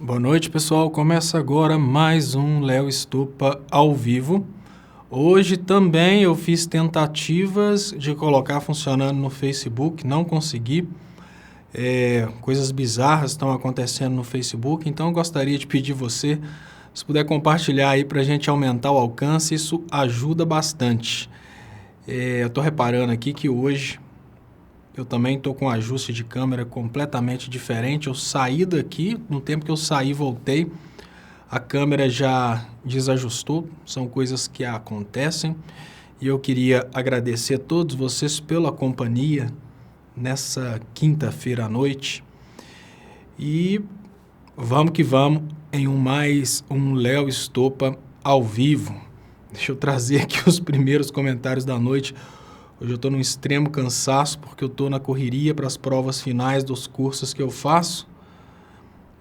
Boa noite, pessoal. Começa agora mais um Léo Estupa ao vivo. Hoje também eu fiz tentativas de colocar funcionando no Facebook, não consegui. Coisas bizarras estão acontecendo no Facebook, então eu gostaria de pedir você, se puder compartilhar aí para a gente aumentar o alcance, isso ajuda bastante. Eu estou reparando aqui que hoje eu também estou com um ajuste de câmera completamente diferente. Eu saí daqui, no tempo que eu saí voltei, a câmera já desajustou, são coisas que acontecem. E eu queria agradecer a todos vocês pela companhia nessa quinta-feira à noite. E vamos que vamos em mais um Léo Estupa ao vivo. Deixa eu trazer aqui os primeiros comentários da noite. Hoje eu estou num extremo cansaço porque eu estou na correria para as provas finais dos cursos que eu faço.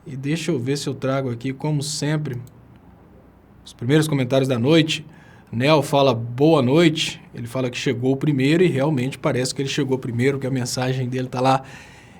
E deixa eu ver se eu trago aqui, como sempre, os primeiros comentários da noite. Nel fala boa noite, ele fala que chegou primeiro e realmente parece que ele chegou primeiro, que a mensagem dele está lá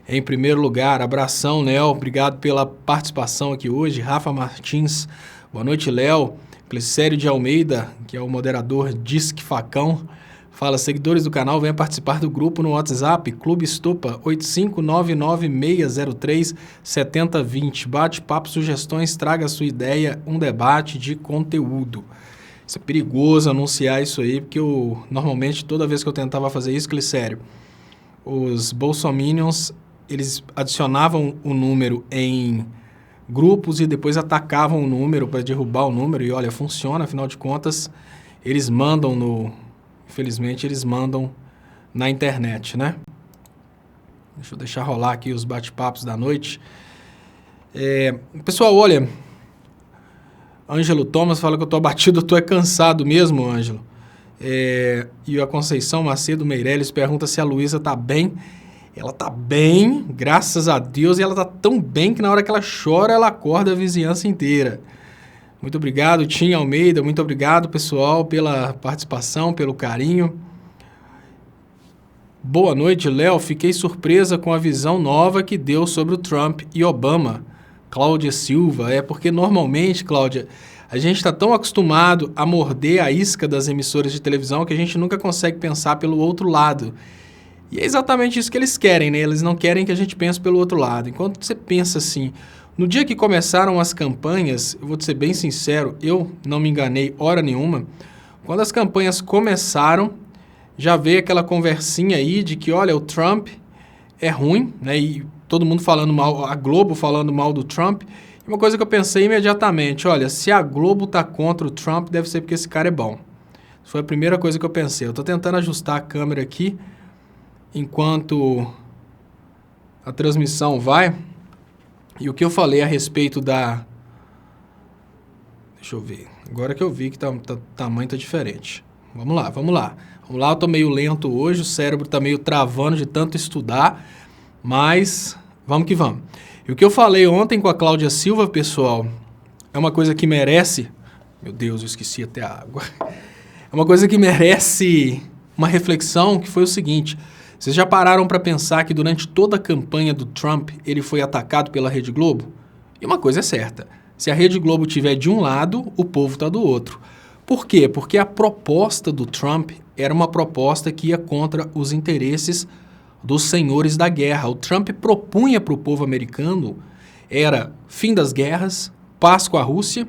em primeiro lugar. Abração, Nel, obrigado pela participação aqui hoje. Rafa Martins, boa noite, Léo. Glicério de Almeida, que é o moderador Disque Facão, fala, seguidores do canal, venha participar do grupo no WhatsApp, Clube Estupa, 85996037020. Bate-papo, sugestões, traga a sua ideia, um debate de conteúdo. Isso é perigoso anunciar isso aí, porque normalmente toda vez que eu tentava fazer isso, Glicério, os bolsominions, eles adicionavam o número em grupos e depois atacavam o número para derrubar o número. E olha, funciona, afinal de contas, eles mandam Infelizmente, eles mandam na internet, né? Deixa eu deixar rolar aqui os bate-papos da noite. Pessoal, olha, Ângelo Thomas fala que eu tô abatido, eu tô cansado mesmo, Ângelo. E a Conceição Macedo Meirelles pergunta se a Luísa tá bem. Ela tá bem, graças a Deus, e ela tá tão bem que na hora que ela chora, ela acorda a vizinhança inteira. Muito obrigado, Tim Almeida, muito obrigado, pessoal, pela participação, pelo carinho. Boa noite, Léo. Fiquei surpresa com a visão nova que deu sobre o Trump e Obama. Cláudia Silva, porque normalmente, Cláudia, a gente está tão acostumado a morder a isca das emissoras de televisão que a gente nunca consegue pensar pelo outro lado. E é exatamente isso que eles querem, né? Eles não querem que a gente pense pelo outro lado. Enquanto você pensa assim... No dia que começaram as campanhas, eu vou te ser bem sincero, eu não me enganei hora nenhuma. Quando as campanhas começaram, já veio aquela conversinha aí de que, olha, o Trump é ruim, né? E todo mundo falando mal, a Globo falando mal do Trump. E uma coisa que eu pensei imediatamente, olha, se a Globo tá contra o Trump, deve ser porque esse cara é bom. Isso foi a primeira coisa que eu pensei. Eu tô tentando ajustar a câmera aqui, enquanto a transmissão vai... E o que eu falei a respeito da... Deixa eu ver. Agora que eu vi que o tamanho tá diferente. Vamos lá. Vamos lá, eu tô meio lento hoje, o cérebro tá meio travando de tanto estudar, mas vamos que vamos. E o que eu falei ontem com a Cláudia Silva, pessoal, é uma coisa que merece... Meu Deus, eu esqueci até a água. É uma coisa que merece uma reflexão, que foi o seguinte... Vocês já pararam para pensar que durante toda a campanha do Trump ele foi atacado pela Rede Globo? E uma coisa é certa, se a Rede Globo estiver de um lado, o povo está do outro. Por quê? Porque a proposta do Trump era uma proposta que ia contra os interesses dos senhores da guerra. O Trump propunha para o povo americano era fim das guerras, paz com a Rússia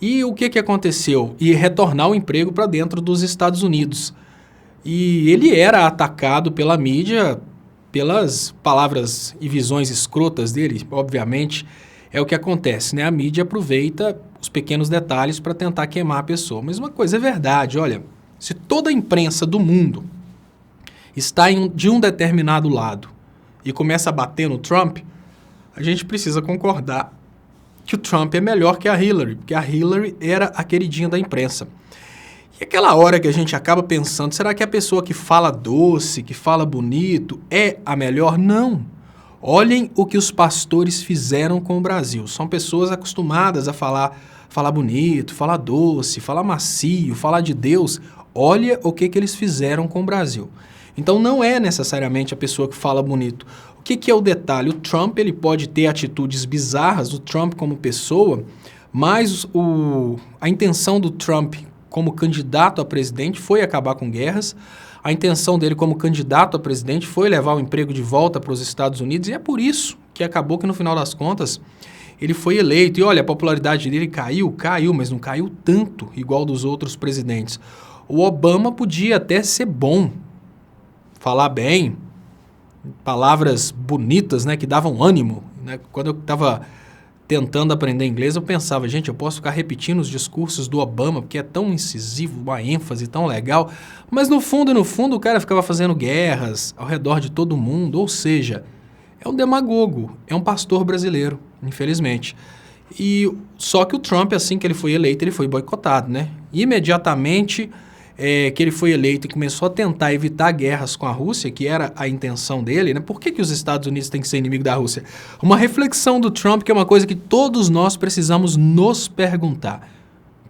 e o que aconteceu? E retornar o emprego para dentro dos Estados Unidos. E ele era atacado pela mídia pelas palavras e visões escrotas dele, obviamente, é o que acontece, né? A mídia aproveita os pequenos detalhes para tentar queimar a pessoa. Mas uma coisa é verdade, olha, se toda a imprensa do mundo está de um determinado lado e começa a bater no Trump, a gente precisa concordar que o Trump é melhor que a Hillary, porque a Hillary era a queridinha da imprensa. E aquela hora que a gente acaba pensando, será que a pessoa que fala doce, que fala bonito, é a melhor? Não. Olhem o que os pastores fizeram com o Brasil. São pessoas acostumadas a falar bonito, falar doce, falar macio, falar de Deus. Olha o que eles fizeram com o Brasil. Então não é necessariamente a pessoa que fala bonito. O O que é o detalhe? O Trump ele pode ter atitudes bizarras, o Trump como pessoa, mas a intenção do Trump como candidato a presidente foi acabar com guerras, a intenção dele como candidato a presidente foi levar o emprego de volta para os Estados Unidos, e é por isso que acabou que no final das contas ele foi eleito. E olha, a popularidade dele caiu, mas não caiu tanto igual dos outros presidentes. O Obama podia até ser bom, falar bem, palavras bonitas, né, que davam ânimo, né? Quando eu estava tentando aprender inglês, eu pensava, gente, eu posso ficar repetindo os discursos do Obama, porque é tão incisivo, uma ênfase tão legal, mas no fundo, o cara ficava fazendo guerras ao redor de todo mundo, ou seja, é um demagogo, é um pastor brasileiro, infelizmente. Só que o Trump, assim que ele foi eleito, ele foi boicotado, né? Imediatamente que ele foi eleito e começou a tentar evitar guerras com a Rússia, que era a intenção dele, né? Por que os Estados Unidos têm que ser inimigo da Rússia? Uma reflexão do Trump, que é uma coisa que todos nós precisamos nos perguntar.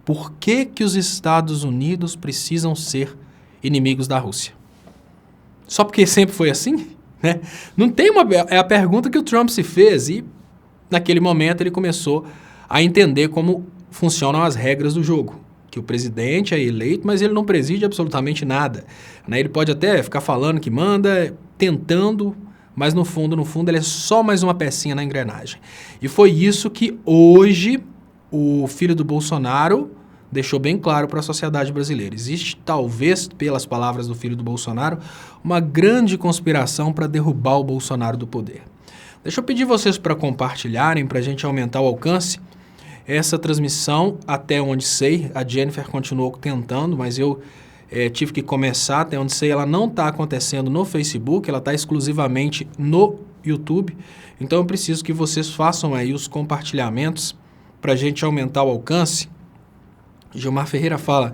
Por que os Estados Unidos precisam ser inimigos da Rússia? Só porque sempre foi assim? Né? Não tem é a pergunta que o Trump se fez, e naquele momento ele começou a entender como funcionam as regras do jogo. Que o presidente é eleito, mas ele não preside absolutamente nada. Né? Ele pode até ficar falando que manda, tentando, mas no fundo, ele é só mais uma pecinha na engrenagem. E foi isso que hoje o filho do Bolsonaro deixou bem claro para a sociedade brasileira. Existe, talvez, pelas palavras do filho do Bolsonaro, uma grande conspiração para derrubar o Bolsonaro do poder. Deixa eu pedir vocês para compartilharem, para a gente aumentar o alcance. Essa transmissão, até onde sei, a Jennifer continuou tentando, mas eu tive que começar, até onde sei, ela não está acontecendo no Facebook, ela está exclusivamente no YouTube. Então eu preciso que vocês façam aí os compartilhamentos para a gente aumentar o alcance. Gilmar Ferreira fala,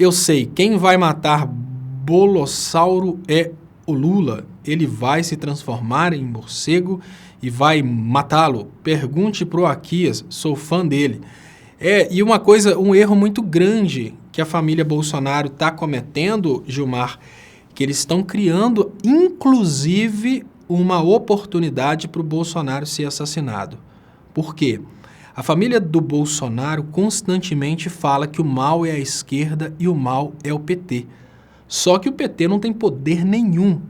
eu sei, quem vai matar Bolossauro é o Lula. Ele vai se transformar em morcego e vai matá-lo. Pergunte pro Aquias, sou fã dele. E uma coisa, um erro muito grande que a família Bolsonaro está cometendo, Gilmar, que eles estão criando, inclusive, uma oportunidade para o Bolsonaro ser assassinado. Por quê? A família do Bolsonaro constantemente fala que o mal é a esquerda e o mal é o PT. Só que o PT não tem poder nenhum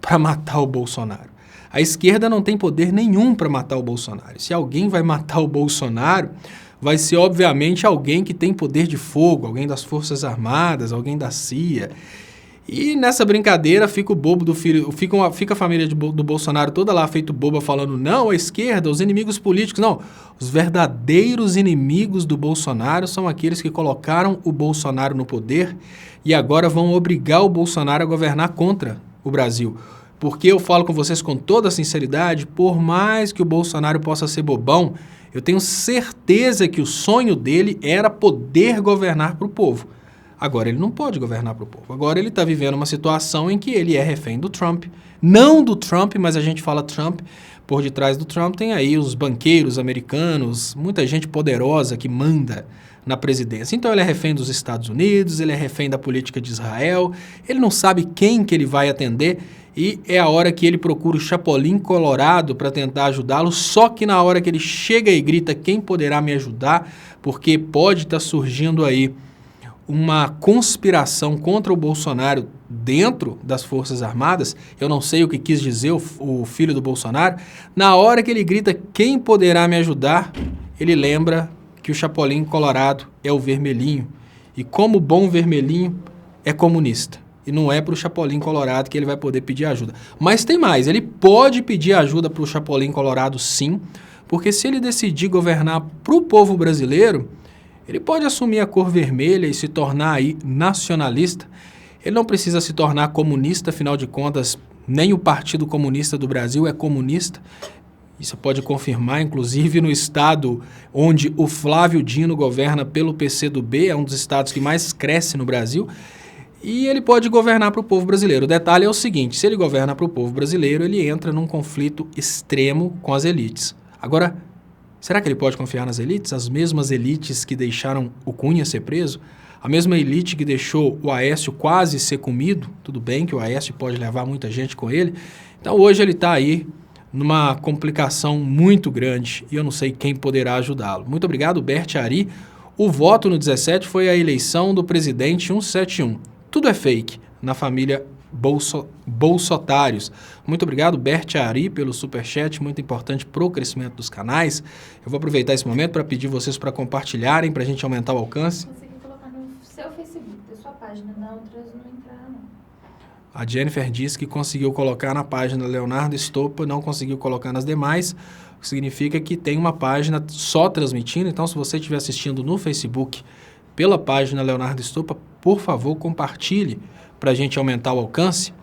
para matar o Bolsonaro. A esquerda não tem poder nenhum para matar o Bolsonaro. Se alguém vai matar o Bolsonaro, vai ser, obviamente, alguém que tem poder de fogo, alguém das Forças Armadas, alguém da CIA. E nessa brincadeira fica o bobo do filho, fica a família do Bolsonaro toda lá feito boba falando, não, a esquerda, os inimigos políticos. Não, os verdadeiros inimigos do Bolsonaro são aqueles que colocaram o Bolsonaro no poder e agora vão obrigar o Bolsonaro a governar contra o Brasil. Porque eu falo com vocês com toda a sinceridade, por mais que o Bolsonaro possa ser bobão, eu tenho certeza que o sonho dele era poder governar para o povo. Agora ele não pode governar para o povo. Agora ele está vivendo uma situação em que ele é refém do Trump. Não do Trump, mas a gente fala Trump. Por detrás do Trump tem aí os banqueiros americanos, muita gente poderosa que manda na presidência. Então ele é refém dos Estados Unidos, ele é refém da política de Israel, ele não sabe quem que ele vai atender e é a hora que ele procura o Chapolin Colorado para tentar ajudá-lo, só que na hora que ele chega e grita quem poderá me ajudar, porque pode estar surgindo aí uma conspiração contra o Bolsonaro dentro das Forças Armadas, eu não sei o que quis dizer o filho do Bolsonaro, na hora que ele grita quem poderá me ajudar, ele lembra que o Chapolin Colorado é o vermelhinho, e como bom vermelhinho é comunista. E não é para o Chapolin Colorado que ele vai poder pedir ajuda. Mas tem mais, ele pode pedir ajuda para o Chapolin Colorado sim, porque se ele decidir governar para o povo brasileiro, ele pode assumir a cor vermelha e se tornar aí nacionalista. Ele não precisa se tornar comunista, afinal de contas, nem o Partido Comunista do Brasil é comunista. Isso pode confirmar, inclusive, no estado onde o Flávio Dino governa pelo PCdoB, é um dos estados que mais cresce no Brasil, e ele pode governar para o povo brasileiro. O detalhe é o seguinte, se ele governa para o povo brasileiro, ele entra num conflito extremo com as elites. Agora, será que ele pode confiar nas elites? As mesmas elites que deixaram o Cunha ser preso? A mesma elite que deixou o Aécio quase ser comido? Tudo bem que o Aécio pode levar muita gente com ele, Então hoje ele está aí numa complicação muito grande e eu não sei quem poderá ajudá-lo. Muito obrigado, Bert Ari. O voto no 17 foi a eleição do presidente 171. Tudo é fake na família bolsotários. Muito obrigado, Bert Ari, pelo superchat, muito importante para o crescimento dos canais. Eu vou aproveitar esse momento para pedir vocês para compartilharem, para a gente aumentar o alcance. Consegui colocar no seu Facebook, da sua página, na outras não entraram, não. A Jennifer disse que conseguiu colocar na página Leonardo Estopa, não conseguiu colocar nas demais, o que significa que tem uma página só transmitindo. Então, se você estiver assistindo no Facebook pela página Leonardo Estopa, por favor, compartilhe para a gente aumentar o alcance.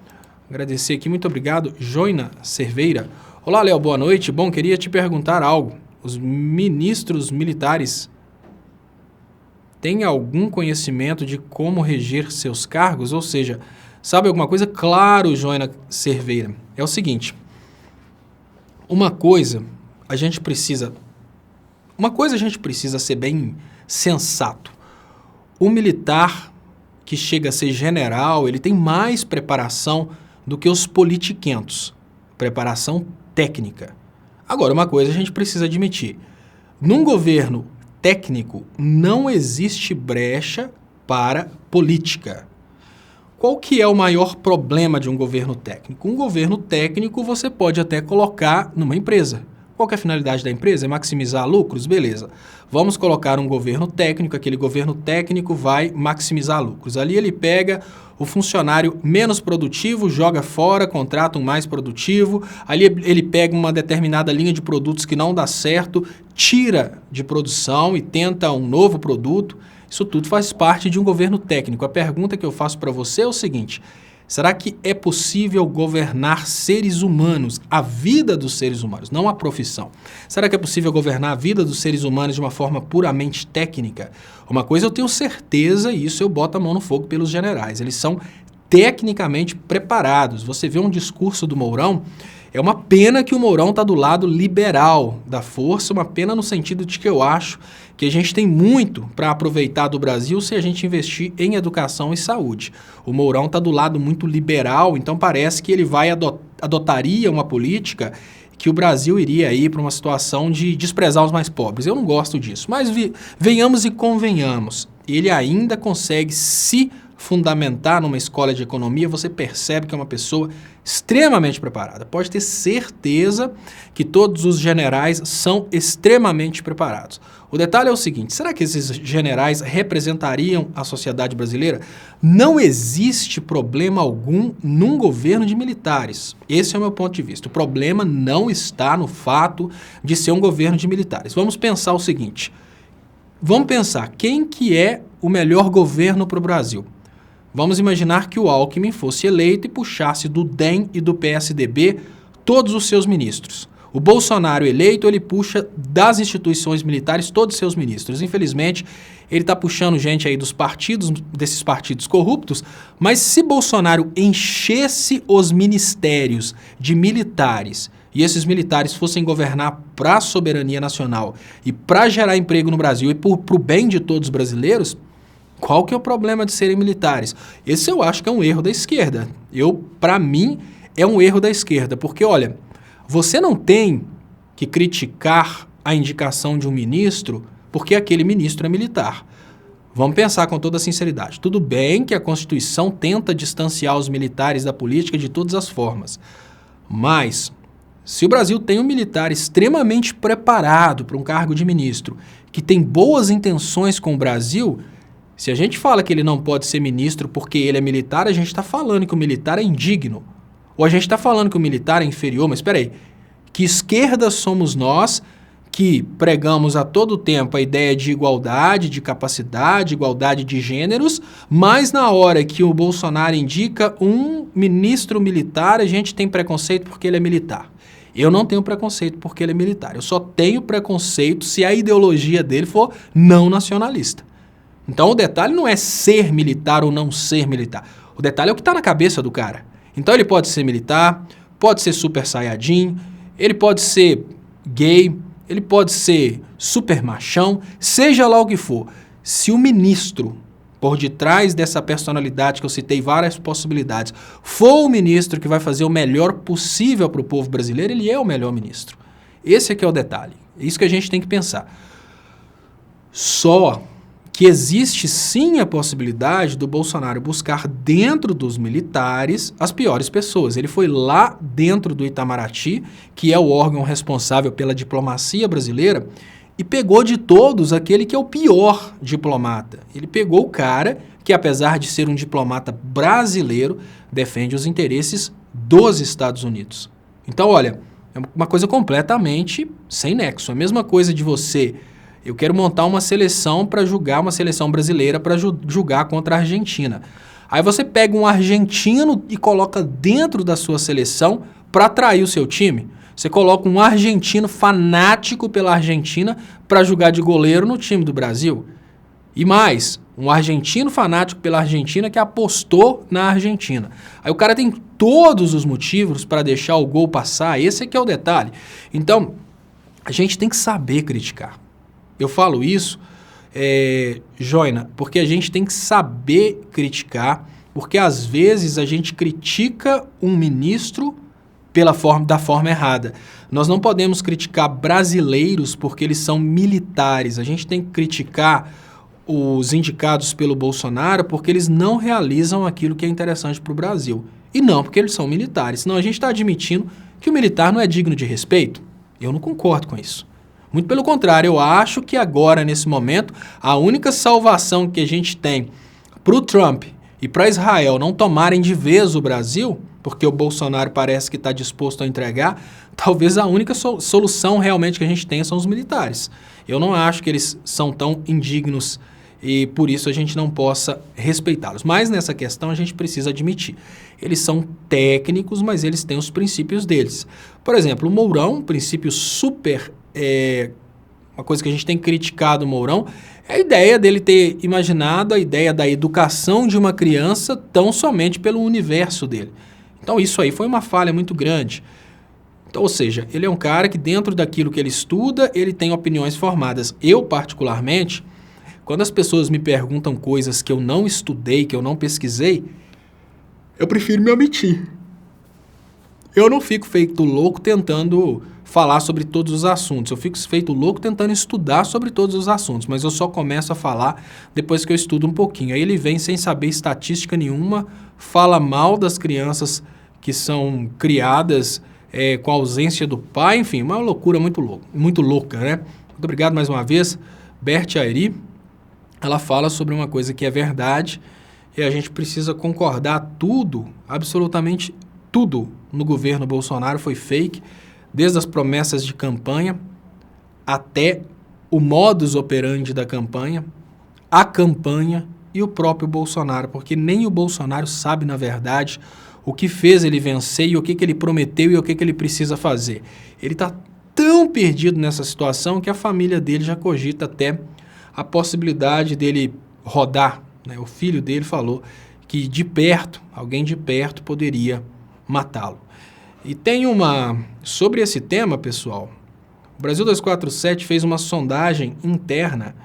Agradecer aqui, muito obrigado, Joina Cerveira. Olá, Léo, boa noite. Bom, queria te perguntar algo. Os ministros militares têm algum conhecimento de como reger seus cargos? Ou seja, sabe alguma coisa? Claro, Joina Cerveira. É o seguinte, uma coisa a gente precisa ser bem sensato. O militar que chega a ser general, ele tem mais preparação do que os politiquentos, preparação técnica. Agora, uma coisa a gente precisa admitir, num governo técnico não existe brecha para política. Qual que é o maior problema de um governo técnico? Um governo técnico você pode até colocar numa empresa. Qual que é a finalidade da empresa? É maximizar lucros? Beleza. Vamos colocar um governo técnico, aquele governo técnico vai maximizar lucros. Ali ele pega o funcionário menos produtivo, joga fora, contrata um mais produtivo. Ali ele pega uma determinada linha de produtos que não dá certo, tira de produção e tenta um novo produto. Isso tudo faz parte de um governo técnico. A pergunta que eu faço para você é o seguinte: será que é possível governar seres humanos, a vida dos seres humanos, não a profissão? Será que é possível governar a vida dos seres humanos de uma forma puramente técnica? Uma coisa eu tenho certeza, e isso eu boto a mão no fogo pelos generais, eles são tecnicamente preparados. Você vê um discurso do Mourão, é uma pena que o Mourão está do lado liberal da força, uma pena no sentido de que eu acho que a gente tem muito para aproveitar do Brasil se a gente investir em educação e saúde. O Mourão está do lado muito liberal, então parece que ele adotaria uma política que o Brasil iria ir para uma situação de desprezar os mais pobres. Eu não gosto disso, mas venhamos e convenhamos, ele ainda consegue se fundamentar numa escola de economia, você percebe que é uma pessoa extremamente preparada. Pode ter certeza que todos os generais são extremamente preparados. O detalhe é o seguinte, será que esses generais representariam a sociedade brasileira? Não existe problema algum num governo de militares. Esse é o meu ponto de vista. O problema não está no fato de ser um governo de militares. Vamos pensar o seguinte, vamos pensar quem que é o melhor governo para o Brasil. Vamos imaginar que o Alckmin fosse eleito e puxasse do DEM e do PSDB todos os seus ministros. O Bolsonaro eleito, ele puxa das instituições militares todos os seus ministros. Infelizmente, ele está puxando gente aí dos partidos, desses partidos corruptos, mas se Bolsonaro enchesse os ministérios de militares e esses militares fossem governar para a soberania nacional e para gerar emprego no Brasil e para o bem de todos os brasileiros, qual que é o problema de serem militares? Esse eu acho que é um erro da esquerda. Para mim, é um erro da esquerda, porque, olha, você não tem que criticar a indicação de um ministro porque aquele ministro é militar. Vamos pensar com toda sinceridade. Tudo bem que a Constituição tenta distanciar os militares da política de todas as formas, mas se o Brasil tem um militar extremamente preparado para um cargo de ministro, que tem boas intenções com o Brasil, se a gente fala que ele não pode ser ministro porque ele é militar, a gente está falando que o militar é indigno. Ou a gente está falando que o militar é inferior, mas espera aí, que esquerda somos nós que pregamos a todo tempo a ideia de igualdade, de capacidade, igualdade de gêneros, mas na hora que o Bolsonaro indica um ministro militar, a gente tem preconceito porque ele é militar. Eu não tenho preconceito porque ele é militar, eu só tenho preconceito se a ideologia dele for não nacionalista. Então o detalhe não é ser militar ou não ser militar. O detalhe é o que está na cabeça do cara. Então ele pode ser militar, pode ser super saiyajin, ele pode ser gay, ele pode ser super machão, seja lá o que for. Se o ministro por detrás dessa personalidade que eu citei várias possibilidades, for o ministro que vai fazer o melhor possível para o povo brasileiro, ele é o melhor ministro. Esse aqui é o detalhe. É isso que a gente tem que pensar. Só que existe sim a possibilidade do Bolsonaro buscar dentro dos militares as piores pessoas. Ele foi lá dentro do Itamaraty, que é o órgão responsável pela diplomacia brasileira, e pegou de todos aquele que é o pior diplomata. Ele pegou o cara que, apesar de ser um diplomata brasileiro, defende os interesses dos Estados Unidos. Então, olha, é uma coisa completamente sem nexo. A mesma coisa de você... Eu quero montar uma seleção para julgar, uma seleção brasileira para julgar contra a Argentina. Aí você pega um argentino e coloca dentro da sua seleção para atrair o seu time. Você coloca um argentino fanático pela Argentina para jogar de goleiro no time do Brasil. E mais, um argentino fanático pela Argentina que apostou na Argentina. Aí o cara tem todos os motivos para deixar o gol passar. Esse aqui é o detalhe. Então, a gente tem que saber criticar. Eu falo isso, Joina, porque a gente tem que saber criticar, porque às vezes a gente critica um ministro da forma errada. Nós não podemos criticar brasileiros porque eles são militares. A gente tem que criticar os indicados pelo Bolsonaro porque eles não realizam aquilo que é interessante para o Brasil. E não porque eles são militares. Senão a gente está admitindo que o militar não é digno de respeito. Eu não concordo com isso. Muito pelo contrário, eu acho que agora, nesse momento, a única salvação que a gente tem para o Trump e para Israel não tomarem de vez o Brasil, porque o Bolsonaro parece que está disposto a entregar, talvez a única solução realmente que a gente tenha são os militares. Eu não acho que eles são tão indignos e por isso a gente não possa respeitá-los. Mas nessa questão a gente precisa admitir. Eles são técnicos, mas eles têm os princípios deles. Por exemplo, o Mourão, um princípio super... uma coisa que a gente tem criticado o Mourão é a ideia dele ter imaginado a ideia da educação de uma criança tão somente pelo universo dele. Então isso aí foi uma falha muito grande. Então, ou seja, ele é um cara que dentro daquilo que ele estuda, ele tem opiniões formadas. Eu, particularmente, quando as pessoas me perguntam coisas que eu não estudei, que eu não pesquisei, eu prefiro me omitir. Eu não fico feito louco tentando falar sobre todos os assuntos. Eu fico feito louco tentando estudar sobre todos os assuntos, mas eu só começo a falar depois que eu estudo um pouquinho. Aí ele vem sem saber estatística nenhuma, fala mal das crianças que são criadas com a ausência do pai, enfim, uma loucura muito louca, né? Muito obrigado mais uma vez, Berti Airi. Ela fala sobre uma coisa que é verdade e a gente precisa concordar tudo, absolutamente tudo no governo Bolsonaro foi fake, desde as promessas de campanha até o modus operandi da campanha, a campanha e o próprio Bolsonaro, porque nem o Bolsonaro sabe, na verdade, o que fez ele vencer e o que ele prometeu e o que ele precisa fazer. Ele está tão perdido nessa situação que a família dele já cogita até a possibilidade dele rodar, né? O filho dele falou que de perto, alguém de perto poderia matá-lo. E tem sobre esse tema, pessoal, o Brasil 247 fez uma sondagem interna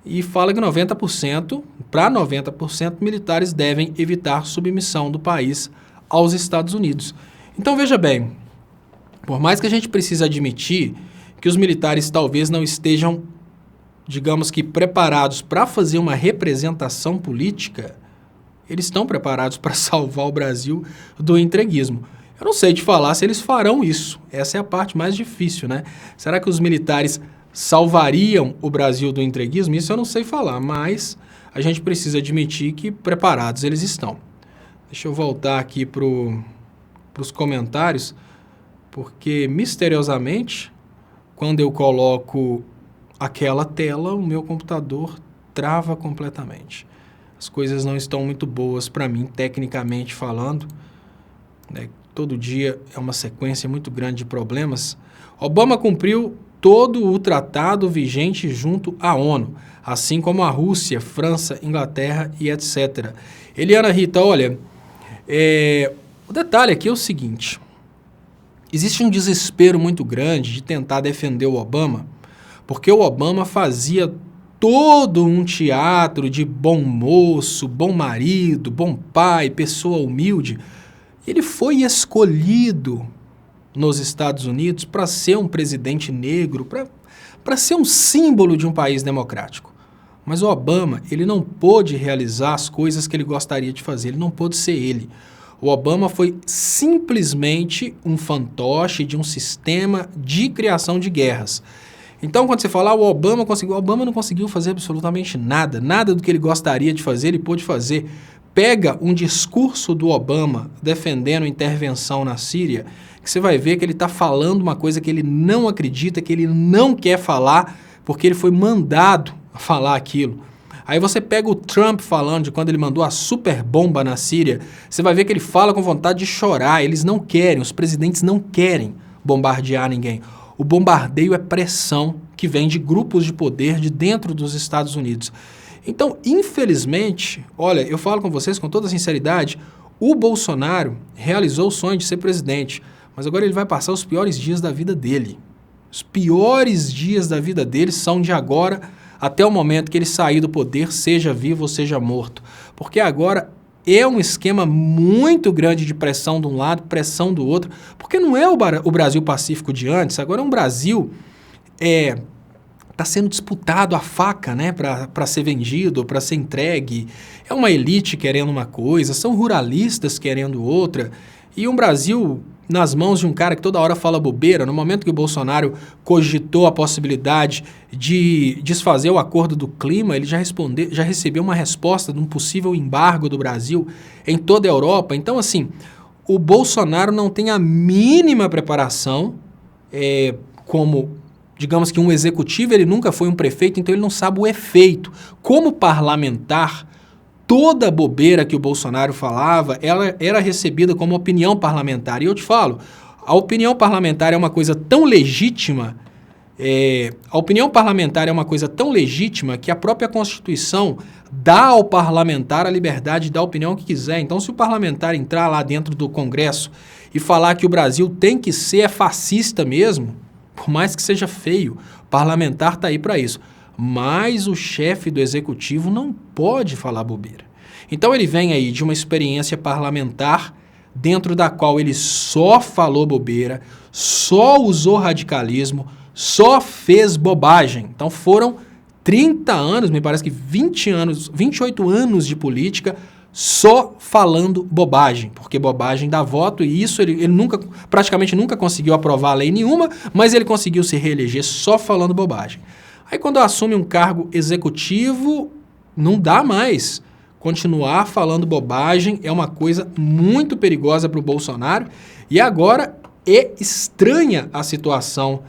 e fala que 90%, para 90%, militares devem evitar submissão do país aos Estados Unidos. Então, veja bem, por mais que a gente precise admitir que os militares talvez não estejam, digamos que, preparados para fazer uma representação política, eles estão preparados para salvar o Brasil do entreguismo. Eu não sei te falar se eles farão isso. Essa é a parte mais difícil, né? Será que os militares salvariam o Brasil do entreguismo? Isso eu não sei falar, mas a gente precisa admitir que preparados eles estão. Deixa eu voltar aqui para os comentários, porque misteriosamente, quando eu coloco aquela tela, o meu computador trava completamente. As coisas não estão muito boas para mim, tecnicamente falando, né? Todo dia é uma sequência muito grande de problemas. Obama cumpriu todo o tratado vigente junto à ONU, assim como a Rússia, França, Inglaterra e etc. Eliana Rita, olha, o detalhe aqui é o seguinte, existe um desespero muito grande de tentar defender o Obama, porque o Obama fazia todo um teatro de bom moço, bom marido, bom pai, pessoa humilde. Ele foi escolhido nos Estados Unidos para ser um presidente negro, para ser um símbolo de um país democrático. Mas o Obama, ele não pôde realizar as coisas que ele gostaria de fazer, ele não pôde ser ele. O Obama foi simplesmente um fantoche de um sistema de criação de guerras. Então, quando você fala, o Obama não conseguiu fazer absolutamente nada. Nada do que ele gostaria de fazer, ele pôde fazer. Pega um discurso do Obama defendendo intervenção na Síria, que você vai ver que ele está falando uma coisa que ele não acredita, que ele não quer falar, porque ele foi mandado a falar aquilo. Aí você pega o Trump falando de quando ele mandou a super bomba na Síria, você vai ver que ele fala com vontade de chorar. Eles não querem, os presidentes não querem bombardear ninguém. O bombardeio é pressão que vem de grupos de poder de dentro dos Estados Unidos. Então, infelizmente, olha, eu falo com vocês com toda sinceridade, o Bolsonaro realizou o sonho de ser presidente, mas agora ele vai passar os piores dias da vida dele. Os piores dias da vida dele são de agora até o momento que ele sair do poder, seja vivo ou seja morto. Porque agora é um esquema muito grande de pressão de um lado, pressão do outro, porque não é o Brasil pacífico de antes, agora é um Brasil está sendo disputado a faca, né, para ser vendido, para ser entregue. É uma elite querendo uma coisa, são ruralistas querendo outra, e um Brasil nas mãos de um cara que toda hora fala bobeira. No momento que o Bolsonaro cogitou a possibilidade de desfazer o acordo do clima, ele já recebeu uma resposta de um possível embargo do Brasil em toda a Europa. Então, assim, o Bolsonaro não tem a mínima preparação como, digamos que um executivo, ele nunca foi um prefeito, então ele não sabe o efeito. Como parlamentar, toda a bobeira que o Bolsonaro falava, ela era recebida como opinião parlamentar. E eu te falo, a opinião parlamentar é uma coisa tão legítima, que a própria Constituição dá ao parlamentar a liberdade de dar a opinião que quiser. Então, se o parlamentar entrar lá dentro do Congresso e falar que o Brasil tem que ser fascista mesmo, por mais que seja feio, o parlamentar está aí para isso. Mas o chefe do executivo não pode falar bobeira. Então ele vem aí de uma experiência parlamentar dentro da qual ele só falou bobeira, só usou radicalismo, só fez bobagem. Então foram 30 anos, me parece que 28 anos de política só falando bobagem, porque bobagem dá voto, e isso ele praticamente nunca conseguiu aprovar lei nenhuma, mas ele conseguiu se reeleger só falando bobagem. Aí quando assume um cargo executivo, não dá mais. Continuar falando bobagem é uma coisa muito perigosa para o Bolsonaro, e agora é estranha a situação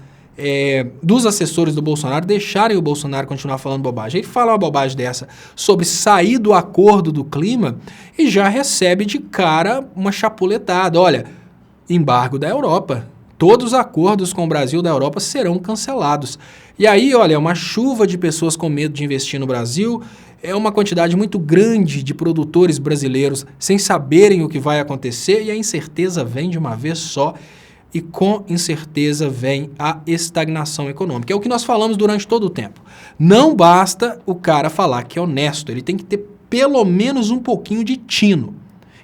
dos assessores do Bolsonaro deixarem o Bolsonaro continuar falando bobagem. Ele fala uma bobagem dessa sobre sair do acordo do clima e já recebe de cara uma chapuletada. Olha, embargo da Europa. Todos os acordos com o Brasil da Europa serão cancelados. E aí, olha, uma chuva de pessoas com medo de investir no Brasil, é uma quantidade muito grande de produtores brasileiros sem saberem o que vai acontecer, e a incerteza vem de uma vez só, e com incerteza vem a estagnação econômica. É o que nós falamos durante todo o tempo. Não basta o cara falar que é honesto, ele tem que ter pelo menos um pouquinho de tino.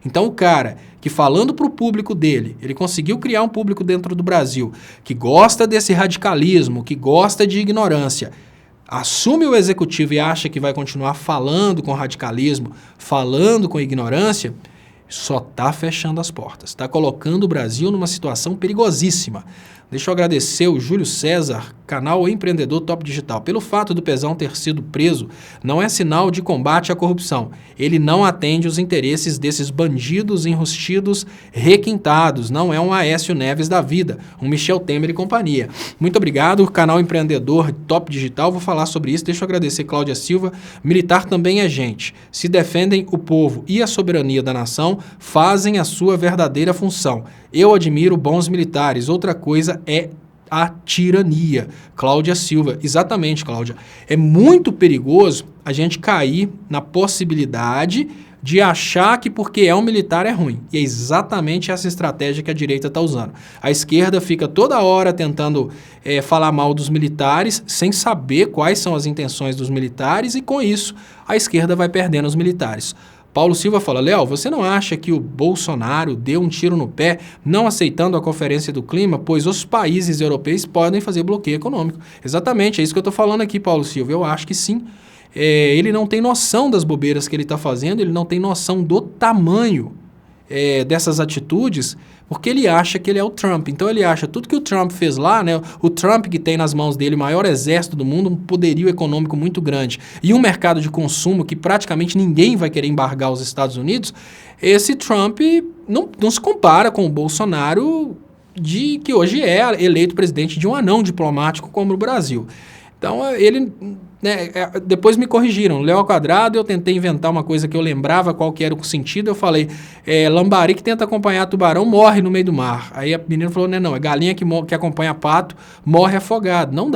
Então o cara que, falando para o público dele, ele conseguiu criar um público dentro do Brasil que gosta desse radicalismo, que gosta de ignorância, assume o executivo e acha que vai continuar falando com radicalismo, falando com ignorância, só está fechando as portas, está colocando o Brasil numa situação perigosíssima. Deixa eu agradecer o Júlio César, canal Empreendedor Top Digital. Pelo fato do Pezão ter sido preso, não é sinal de combate à corrupção. Ele não atende os interesses desses bandidos enrustidos, requintados. Não é um Aécio Neves da vida, um Michel Temer e companhia. Muito obrigado, canal Empreendedor Top Digital. Vou falar sobre isso. Deixa eu agradecer Cláudia Silva. Militar também é gente. Se defendem o povo e a soberania da nação, fazem a sua verdadeira função. Eu admiro bons militares. Outra coisa é à tirania. Cláudia Silva. Exatamente, Cláudia. É muito perigoso a gente cair na possibilidade de achar que porque é um militar é ruim. E é exatamente essa estratégia que a direita está usando. A esquerda fica toda hora tentando falar mal dos militares, sem saber quais são as intenções dos militares, e com isso a esquerda vai perdendo os militares. Paulo Silva fala, Léo, você não acha que o Bolsonaro deu um tiro no pé não aceitando a Conferência do Clima, pois os países europeus podem fazer bloqueio econômico? Exatamente, é isso que eu estou falando aqui, Paulo Silva. Eu acho que sim. Ele não tem noção das bobeiras que ele está fazendo, ele não tem noção do tamanho dessas atitudes, porque ele acha que ele é o Trump. Então ele acha tudo que o Trump fez lá, né? O Trump que tem nas mãos dele o maior exército do mundo, um poderio econômico muito grande e um mercado de consumo que praticamente ninguém vai querer embargar os Estados Unidos, esse Trump não se compara com o Bolsonaro que hoje é eleito presidente de um anão diplomático como o Brasil. Então, ele, depois me corrigiram, Léo ao quadrado, eu tentei inventar uma coisa que eu lembrava qual que era o sentido, eu falei, lambari que tenta acompanhar tubarão morre no meio do mar. Aí a menina falou, não, é galinha que acompanha pato morre afogado. Não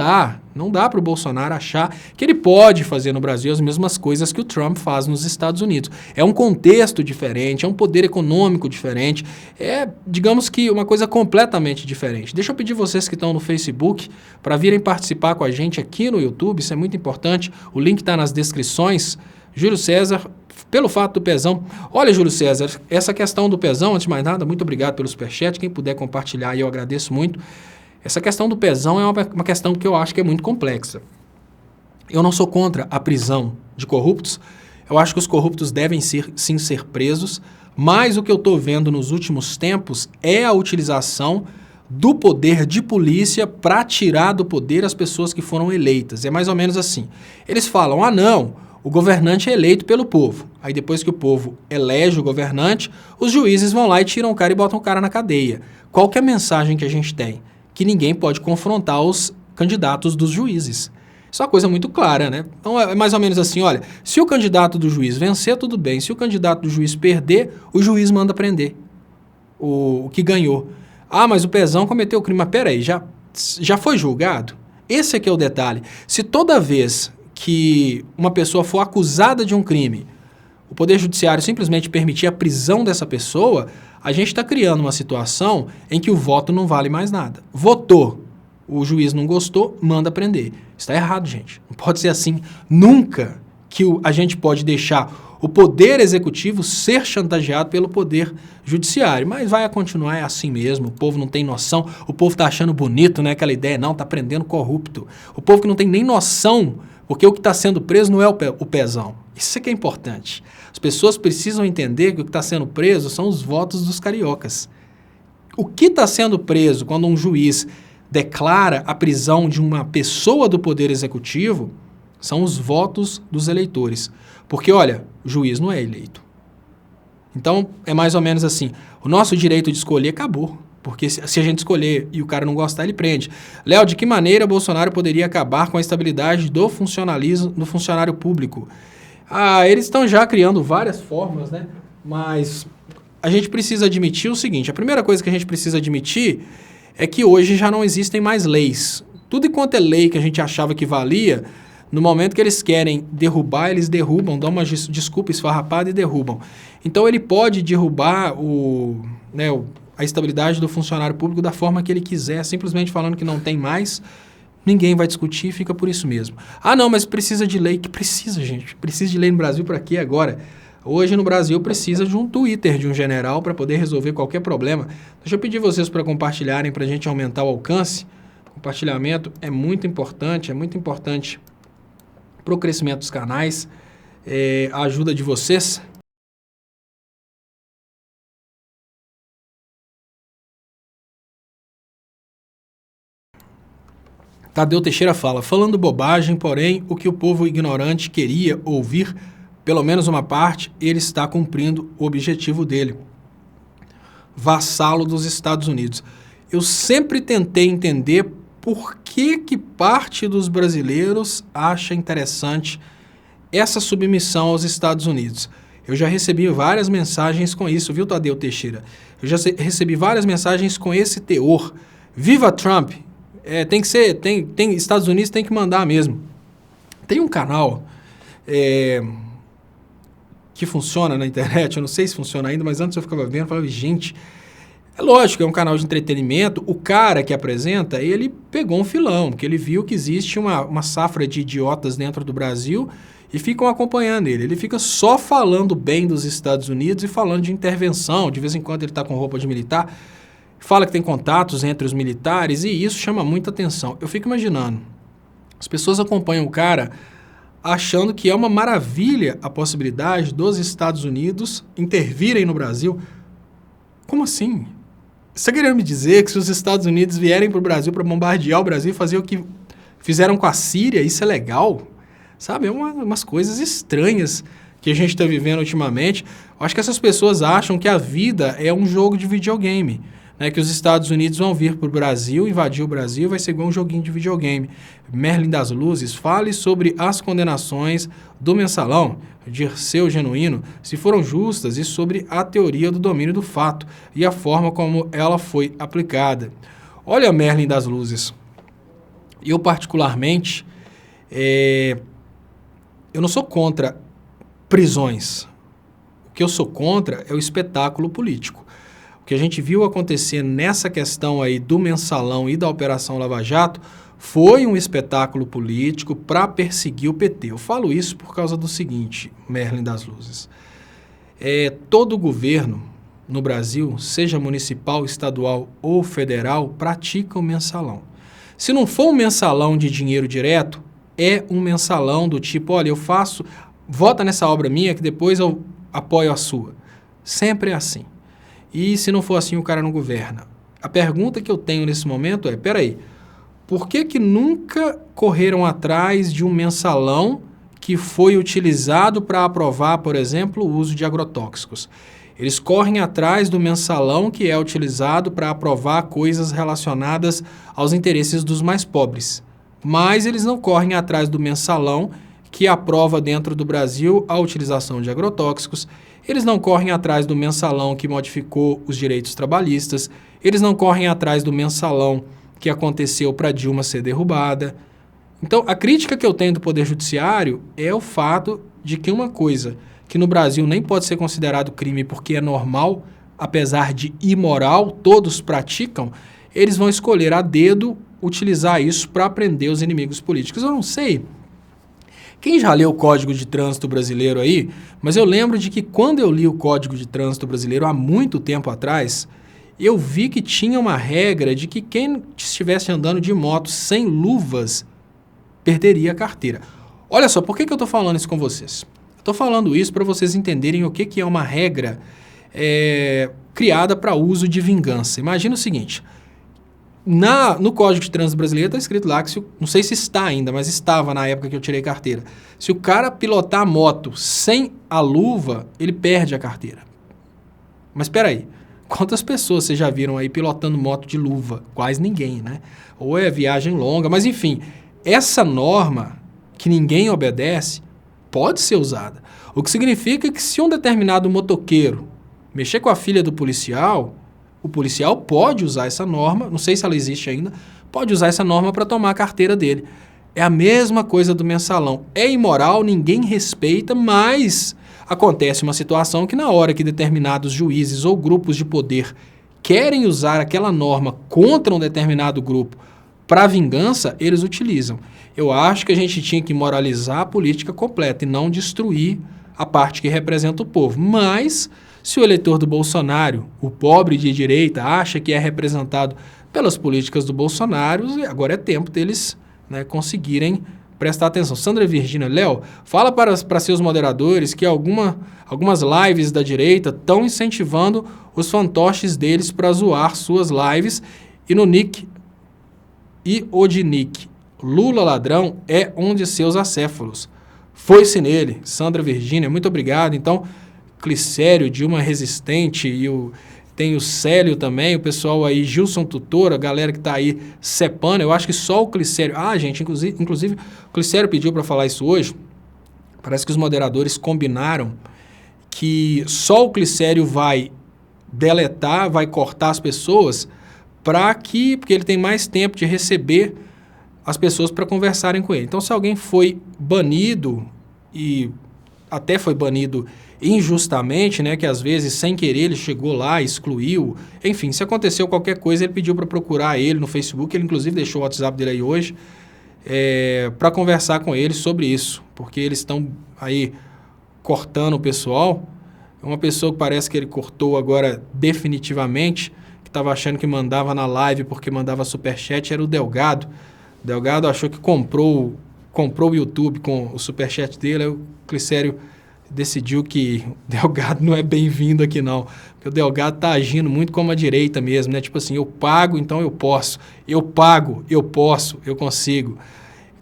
dá para o Bolsonaro achar que ele pode fazer no Brasil as mesmas coisas que o Trump faz nos Estados Unidos. É um contexto diferente, é um poder econômico diferente, digamos que uma coisa completamente diferente. Deixa eu pedir vocês que estão no Facebook para virem participar com a gente aqui no YouTube, isso é muito importante, o link está nas descrições. Júlio César, pelo fato do pezão. Olha, Júlio César, essa questão do pezão, antes de mais nada, muito obrigado pelo superchat, quem puder compartilhar eu agradeço muito. Essa questão do pezão é uma questão que eu acho que é muito complexa. Eu não sou contra a prisão de corruptos, eu acho que os corruptos devem sim ser presos, mas o que eu estou vendo nos últimos tempos é a utilização do poder de polícia para tirar do poder as pessoas que foram eleitas. É mais ou menos assim. Eles falam, não, o governante é eleito pelo povo. Aí depois que o povo elege o governante, os juízes vão lá e tiram o cara e botam o cara na cadeia. Qual que é a mensagem que a gente tem? Que ninguém pode confrontar os candidatos dos juízes. Isso é uma coisa muito clara, né? Então é mais ou menos assim, olha, se o candidato do juiz vencer, tudo bem. Se o candidato do juiz perder, o juiz manda prender o que ganhou. Mas o pezão cometeu o crime. Mas peraí, já foi julgado? Esse aqui é o detalhe. Se toda vez que uma pessoa for acusada de um crime, o Poder Judiciário simplesmente permitir a prisão dessa pessoa, a gente está criando uma situação em que o voto não vale mais nada. Votou, o juiz não gostou, manda prender. Está errado, gente. Não pode ser assim. Nunca que a gente pode deixar o Poder Executivo ser chantageado pelo Poder Judiciário. Mas vai continuar assim mesmo. O povo não tem noção. O povo está achando bonito, né? Aquela ideia, não, está prendendo corrupto. O povo que não tem nem noção, porque o que está sendo preso não é o pezão. Isso é que é importante. As pessoas precisam entender que o que está sendo preso são os votos dos cariocas. O que está sendo preso quando um juiz declara a prisão de uma pessoa do Poder Executivo são os votos dos eleitores. Porque, olha, o juiz não é eleito. Então, é mais ou menos assim. O nosso direito de escolher acabou. Porque se a gente escolher e o cara não gostar, ele prende. Léo, de que maneira Bolsonaro poderia acabar com a estabilidade do funcionalismo do funcionário público? Eles estão já criando várias formas, né? Mas a gente precisa admitir o seguinte, a primeira coisa que a gente precisa admitir é que hoje já não existem mais leis. Tudo enquanto é lei que a gente achava que valia, no momento que eles querem derrubar, eles derrubam, dão uma desculpa esfarrapada e derrubam. Então ele pode derrubar a estabilidade do funcionário público da forma que ele quiser, simplesmente falando que não tem mais, ninguém vai discutir, fica por isso mesmo. Não, mas precisa de lei. Que precisa, gente? Precisa de lei no Brasil para quê agora? Hoje no Brasil precisa de um Twitter de um general para poder resolver qualquer problema. Deixa eu pedir vocês para compartilharem para a gente aumentar o alcance. Compartilhamento é muito importante para o crescimento dos canais, a ajuda de vocês. Tadeu Teixeira fala, falando bobagem, porém, o que o povo ignorante queria ouvir, pelo menos uma parte, ele está cumprindo o objetivo dele. Vassalo dos Estados Unidos. Eu sempre tentei entender por que parte dos brasileiros acha interessante essa submissão aos Estados Unidos. Eu já recebi várias mensagens com isso, viu, Tadeu Teixeira? Eu já recebi várias mensagens com esse teor. Viva Trump! Tem que ser, Estados Unidos tem que mandar mesmo. Tem um canal que funciona na internet, eu não sei se funciona ainda, mas antes eu ficava vendo, falava, gente, é lógico, é um canal de entretenimento, o cara que apresenta, ele pegou um filão, porque ele viu que existe uma safra de idiotas dentro do Brasil e ficam acompanhando ele. Ele fica só falando bem dos Estados Unidos e falando de intervenção, de vez em quando ele está com roupa de militar, fala que tem contatos entre os militares e isso chama muita atenção. Eu fico imaginando, as pessoas acompanham o cara achando que é uma maravilha a possibilidade dos Estados Unidos intervirem no Brasil. Como assim? Você querendo me dizer que se os Estados Unidos vierem para o Brasil para bombardear o Brasil e fazer o que fizeram com a Síria, isso é legal? Sabe, umas coisas estranhas que a gente está vivendo ultimamente. Eu acho que essas pessoas acham que a vida é um jogo de videogame, né? Que os Estados Unidos vão vir para o Brasil, invadir o Brasil, vai ser igual um joguinho de videogame. Merlin das Luzes, fale sobre as condenações do Mensalão, Dirceu Genuíno, se foram justas, e sobre a teoria do domínio do fato e a forma como ela foi aplicada. Olha, Merlin das Luzes, eu particularmente, eu não sou contra prisões. O que eu sou contra é o espetáculo político. O que a gente viu acontecer nessa questão aí do Mensalão e da Operação Lava Jato foi um espetáculo político para perseguir o PT. Eu falo isso por causa do seguinte, Merlin das Luzes. Todo governo no Brasil, seja municipal, estadual ou federal, pratica o mensalão. Se não for um mensalão de dinheiro direto, é um mensalão do tipo, olha, eu faço, vota nessa obra minha que depois eu apoio a sua. Sempre é assim. E se não for assim, o cara não governa. A pergunta que eu tenho nesse momento é, peraí, por que nunca correram atrás de um mensalão que foi utilizado para aprovar, por exemplo, o uso de agrotóxicos? Eles correm atrás do mensalão que é utilizado para aprovar coisas relacionadas aos interesses dos mais pobres. Mas eles não correm atrás do mensalão que aprova dentro do Brasil a utilização de agrotóxicos. Eles não correm atrás do mensalão que modificou os direitos trabalhistas. Eles não correm atrás do mensalão que aconteceu para Dilma ser derrubada. Então, a crítica que eu tenho do Poder Judiciário é o fato de que uma coisa que no Brasil nem pode ser considerado crime porque é normal, apesar de imoral, todos praticam, eles vão escolher a dedo utilizar isso para prender os inimigos políticos. Eu não sei quem já leu o Código de Trânsito Brasileiro aí, mas eu lembro de que quando eu li o Código de Trânsito Brasileiro há muito tempo atrás, eu vi que tinha uma regra de que quem estivesse andando de moto sem luvas perderia a carteira. Olha só, por que eu estou falando isso com vocês? Estou falando isso para vocês entenderem o que é uma regra criada para uso de vingança. Imagina o seguinte, no Código de Trânsito Brasileiro está escrito lá que, não sei se está ainda, mas estava na época que eu tirei carteira, se o cara pilotar a moto sem a luva, ele perde a carteira. Mas espera aí, quantas pessoas vocês já viram aí pilotando moto de luva? Quase ninguém, né? Ou é viagem longa, mas enfim, essa norma que ninguém obedece pode ser usada. O que significa que se um determinado motoqueiro mexer com a filha do policial, o policial pode usar essa norma, não sei se ela existe ainda, pode usar essa norma para tomar a carteira dele. É a mesma coisa do mensalão. É imoral, ninguém respeita, mas acontece uma situação que na hora que determinados juízes ou grupos de poder querem usar aquela norma contra um determinado grupo para vingança, eles utilizam. Eu acho que a gente tinha que moralizar a política completa e não destruir a parte que representa o povo. Mas, se o eleitor do Bolsonaro, o pobre de direita, acha que é representado pelas políticas do Bolsonaro, agora é tempo deles, né, conseguirem prestar atenção. Sandra Virgínia, Léo, fala para seus moderadores que algumas lives da direita estão incentivando os fantoches deles para zoar suas lives e no nick e o de nick Lula Ladrão é um de seus acéfalos. Foi-se nele. Sandra Virgínia, muito obrigado. Então, Clicério, Dilma Resistente, e tem o Célio também, o pessoal aí, Gilson Tutor, a galera que está aí cepando, eu acho que só o Clicério... Ah, gente, inclusive o Clicério pediu para falar isso hoje, parece que os moderadores combinaram que só o Clicério vai deletar, vai cortar as pessoas porque ele tem mais tempo de receber as pessoas para conversarem com ele. Então, se alguém foi banido e até foi banido injustamente, né, que às vezes sem querer ele chegou lá, excluiu, enfim, se aconteceu qualquer coisa, ele pediu para procurar ele no Facebook, ele inclusive deixou o WhatsApp dele aí hoje, para conversar com ele sobre isso, porque eles estão aí cortando o pessoal. Uma pessoa que parece que ele cortou agora definitivamente, que estava achando que mandava na live porque mandava superchat, era o Delgado. O Delgado achou que comprou o YouTube com o superchat dele, aí o Clicério decidiu que o Delgado não é bem-vindo aqui não, porque o Delgado está agindo muito como a direita mesmo, né? Tipo assim, eu pago, então eu posso. Eu pago, eu posso, eu consigo.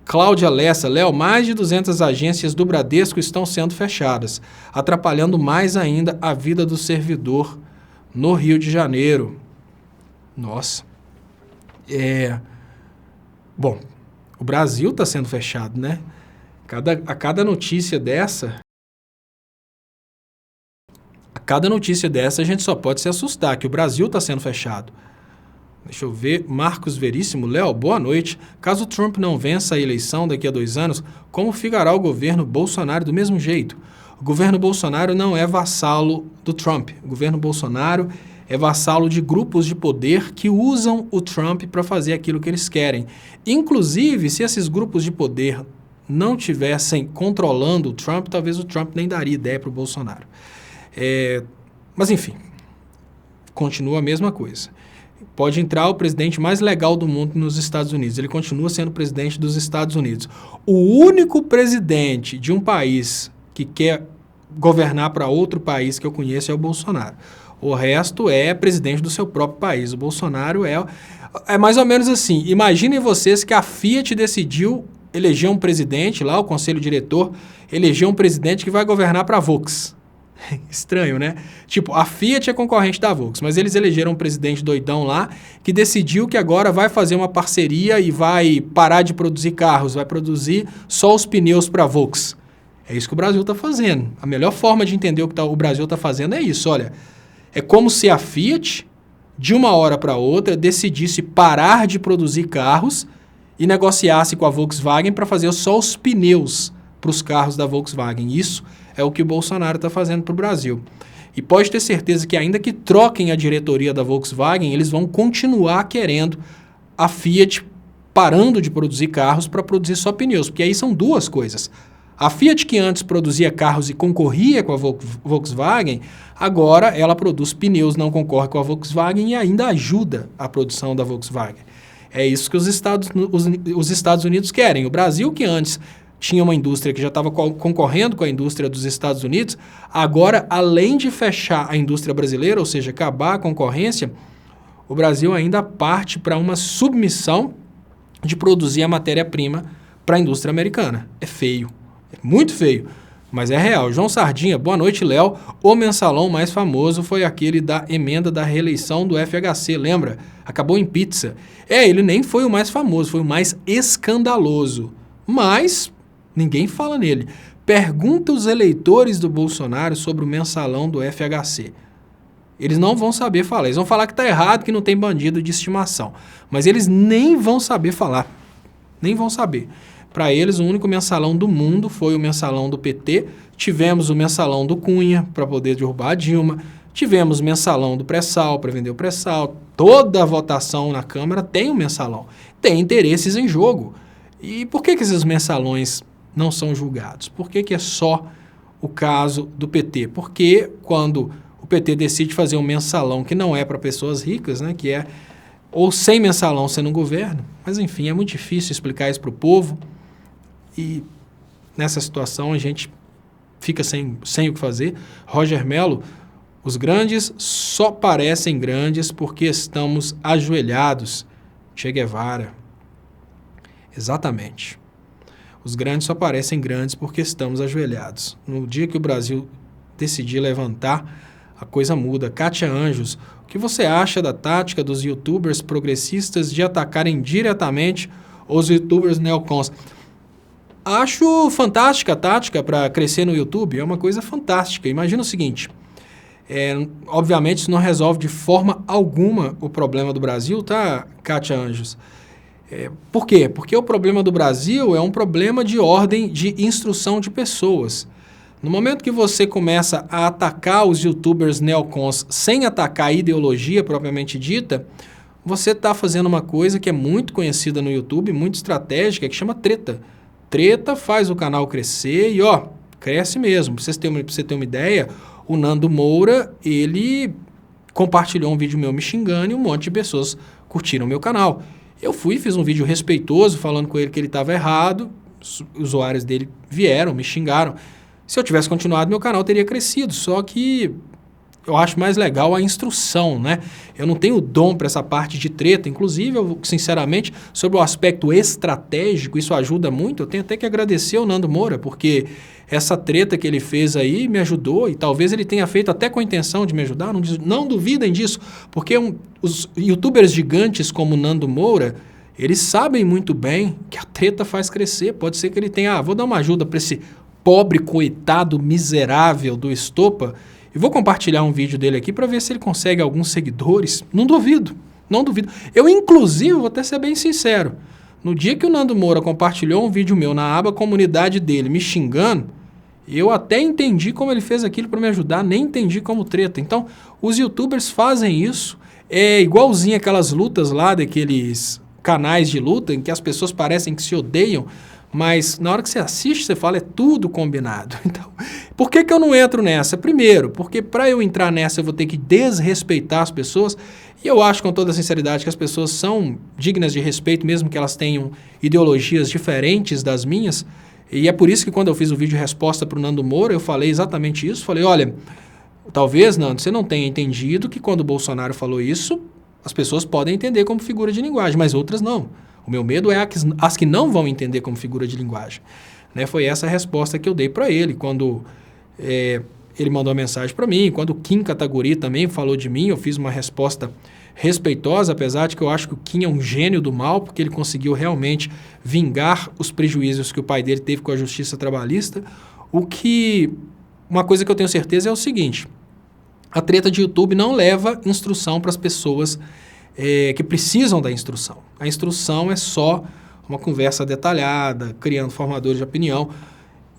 Cláudia Lessa, Léo, mais de 200 agências do Bradesco estão sendo fechadas, atrapalhando mais ainda a vida do servidor no Rio de Janeiro. Nossa. Bom, o Brasil está sendo fechado, né? A cada notícia dessa... Cada notícia dessa a gente só pode se assustar, que o Brasil está sendo fechado. Deixa eu ver, Marcos Veríssimo, Léo, boa noite. Caso Trump não vença a eleição daqui a 2 anos, como ficará o governo Bolsonaro do mesmo jeito? O governo Bolsonaro não é vassalo do Trump. O governo Bolsonaro é vassalo de grupos de poder que usam o Trump para fazer aquilo que eles querem. Inclusive, se esses grupos de poder não tivessem controlando o Trump, talvez o Trump nem daria ideia para o Bolsonaro. Mas enfim, continua a mesma coisa. Pode entrar o presidente mais legal do mundo nos Estados Unidos, ele continua sendo presidente dos Estados Unidos. O único presidente de um país que quer governar para outro país que eu conheço é o Bolsonaro. O resto é presidente do seu próprio país. O Bolsonaro é mais ou menos assim. Imaginem vocês que a Fiat decidiu eleger um presidente lá, o conselho diretor, eleger um presidente que vai governar para a Volks. Estranho, né? Tipo, a Fiat é concorrente da Volks, mas eles elegeram um presidente doidão lá que decidiu que agora vai fazer uma parceria e vai parar de produzir carros, vai produzir só os pneus para a Volks. É isso que o Brasil está fazendo. A melhor forma de entender o que o Brasil está fazendo é isso, olha. É como se a Fiat, de uma hora para outra, decidisse parar de produzir carros e negociasse com a Volkswagen para fazer só os pneus para os carros da Volkswagen. Isso é o que o Bolsonaro está fazendo para o Brasil. E pode ter certeza que ainda que troquem a diretoria da Volkswagen, eles vão continuar querendo a Fiat parando de produzir carros para produzir só pneus, porque aí são duas coisas. A Fiat, que antes produzia carros e concorria com a Volkswagen, agora ela produz pneus, não concorre com a Volkswagen e ainda ajuda a produção da Volkswagen. É isso que os Estados Unidos querem. O Brasil, que antes tinha uma indústria que já estava concorrendo com a indústria dos Estados Unidos, agora, além de fechar a indústria brasileira, ou seja, acabar a concorrência, o Brasil ainda parte para uma submissão de produzir a matéria-prima para a indústria americana. É feio, é muito feio, mas é real. João Sardinha, boa noite, Léo. O mensalão mais famoso foi aquele da emenda da reeleição do FHC, lembra? Acabou em pizza. Ele nem foi o mais famoso, foi o mais escandaloso, mas ninguém fala nele. Pergunta os eleitores do Bolsonaro sobre o mensalão do FHC. Eles não vão saber falar. Eles vão falar que está errado, que não tem bandido de estimação. Mas eles nem vão saber falar. Nem vão saber. Para eles, o único mensalão do mundo foi o mensalão do PT. Tivemos o mensalão do Cunha, para poder derrubar a Dilma. Tivemos o mensalão do pré-sal, para vender o pré-sal. Toda a votação na Câmara tem um mensalão. Tem interesses em jogo. E por que esses mensalões não são julgados? Por que é só o caso do PT? Porque quando o PT decide fazer um mensalão que não é para pessoas ricas, né, que é ou sem mensalão você não governa, mas enfim, é muito difícil explicar isso para o povo e nessa situação a gente fica sem o que fazer. Roger Mello, os grandes só parecem grandes porque estamos ajoelhados. Che Guevara. Exatamente. Os grandes só parecem grandes porque estamos ajoelhados. No dia que o Brasil decidir levantar, a coisa muda. Kátia Anjos, o que você acha da tática dos youtubers progressistas de atacarem diretamente os youtubers neocons? Acho fantástica a tática para crescer no YouTube, é uma coisa fantástica. Imagina o seguinte, Obviamente, isso não resolve de forma alguma o problema do Brasil, tá, Kátia Anjos? Por quê? Porque o problema do Brasil é um problema de ordem de instrução de pessoas. No momento que você começa a atacar os youtubers neocons sem atacar a ideologia propriamente dita, você está fazendo uma coisa que é muito conhecida no YouTube, muito estratégica, que chama treta. Treta faz o canal crescer e, cresce mesmo. Pra você ter uma ideia, o Nando Moura, ele compartilhou um vídeo meu me xingando e um monte de pessoas curtiram o meu canal. Eu fui e fiz um vídeo respeitoso, falando com ele que ele estava errado, os usuários dele vieram, me xingaram. Se eu tivesse continuado, meu canal teria crescido, só que eu acho mais legal a instrução, né? Eu não tenho dom para essa parte de treta, inclusive, eu, sinceramente, sobre o aspecto estratégico, isso ajuda muito, eu tenho até que agradecer ao Nando Moura, porque essa treta que ele fez aí me ajudou e talvez ele tenha feito até com a intenção de me ajudar, não duvidem disso, porque os youtubers gigantes como o Nando Moura, eles sabem muito bem que a treta faz crescer, pode ser que ele tenha, vou dar uma ajuda para esse pobre, coitado, miserável do Estopa, e vou compartilhar um vídeo dele aqui para ver se ele consegue alguns seguidores. Não duvido, não duvido. Eu, inclusive, vou até ser bem sincero, no dia que o Nando Moura compartilhou um vídeo meu na aba comunidade dele me xingando, eu até entendi como ele fez aquilo para me ajudar, nem entendi como treta. Então, os youtubers fazem isso, é igualzinho aquelas lutas lá daqueles canais de luta em que as pessoas parecem que se odeiam, mas na hora que você assiste, você fala, é tudo combinado. Então, por que eu não entro nessa? Primeiro, porque para eu entrar nessa eu vou ter que desrespeitar as pessoas, e eu acho com toda sinceridade que as pessoas são dignas de respeito, mesmo que elas tenham ideologias diferentes das minhas, e é por isso que quando eu fiz o vídeo resposta para o Nando Moura, eu falei exatamente isso, falei, olha, talvez, Nando, você não tenha entendido que quando o Bolsonaro falou isso, as pessoas podem entender como figura de linguagem, mas outras não. O meu medo é as que não vão entender como figura de linguagem. Né? Foi essa a resposta que eu dei para ele, quando ele mandou uma mensagem para mim, quando o Kim Kataguiri também falou de mim, eu fiz uma resposta respeitosa, apesar de que eu acho que o Kim é um gênio do mal, porque ele conseguiu realmente vingar os prejuízos que o pai dele teve com a justiça trabalhista. Uma coisa que eu tenho certeza é o seguinte, a treta de YouTube não leva instrução para as pessoas que precisam da instrução. A instrução é só uma conversa detalhada, criando formadores de opinião.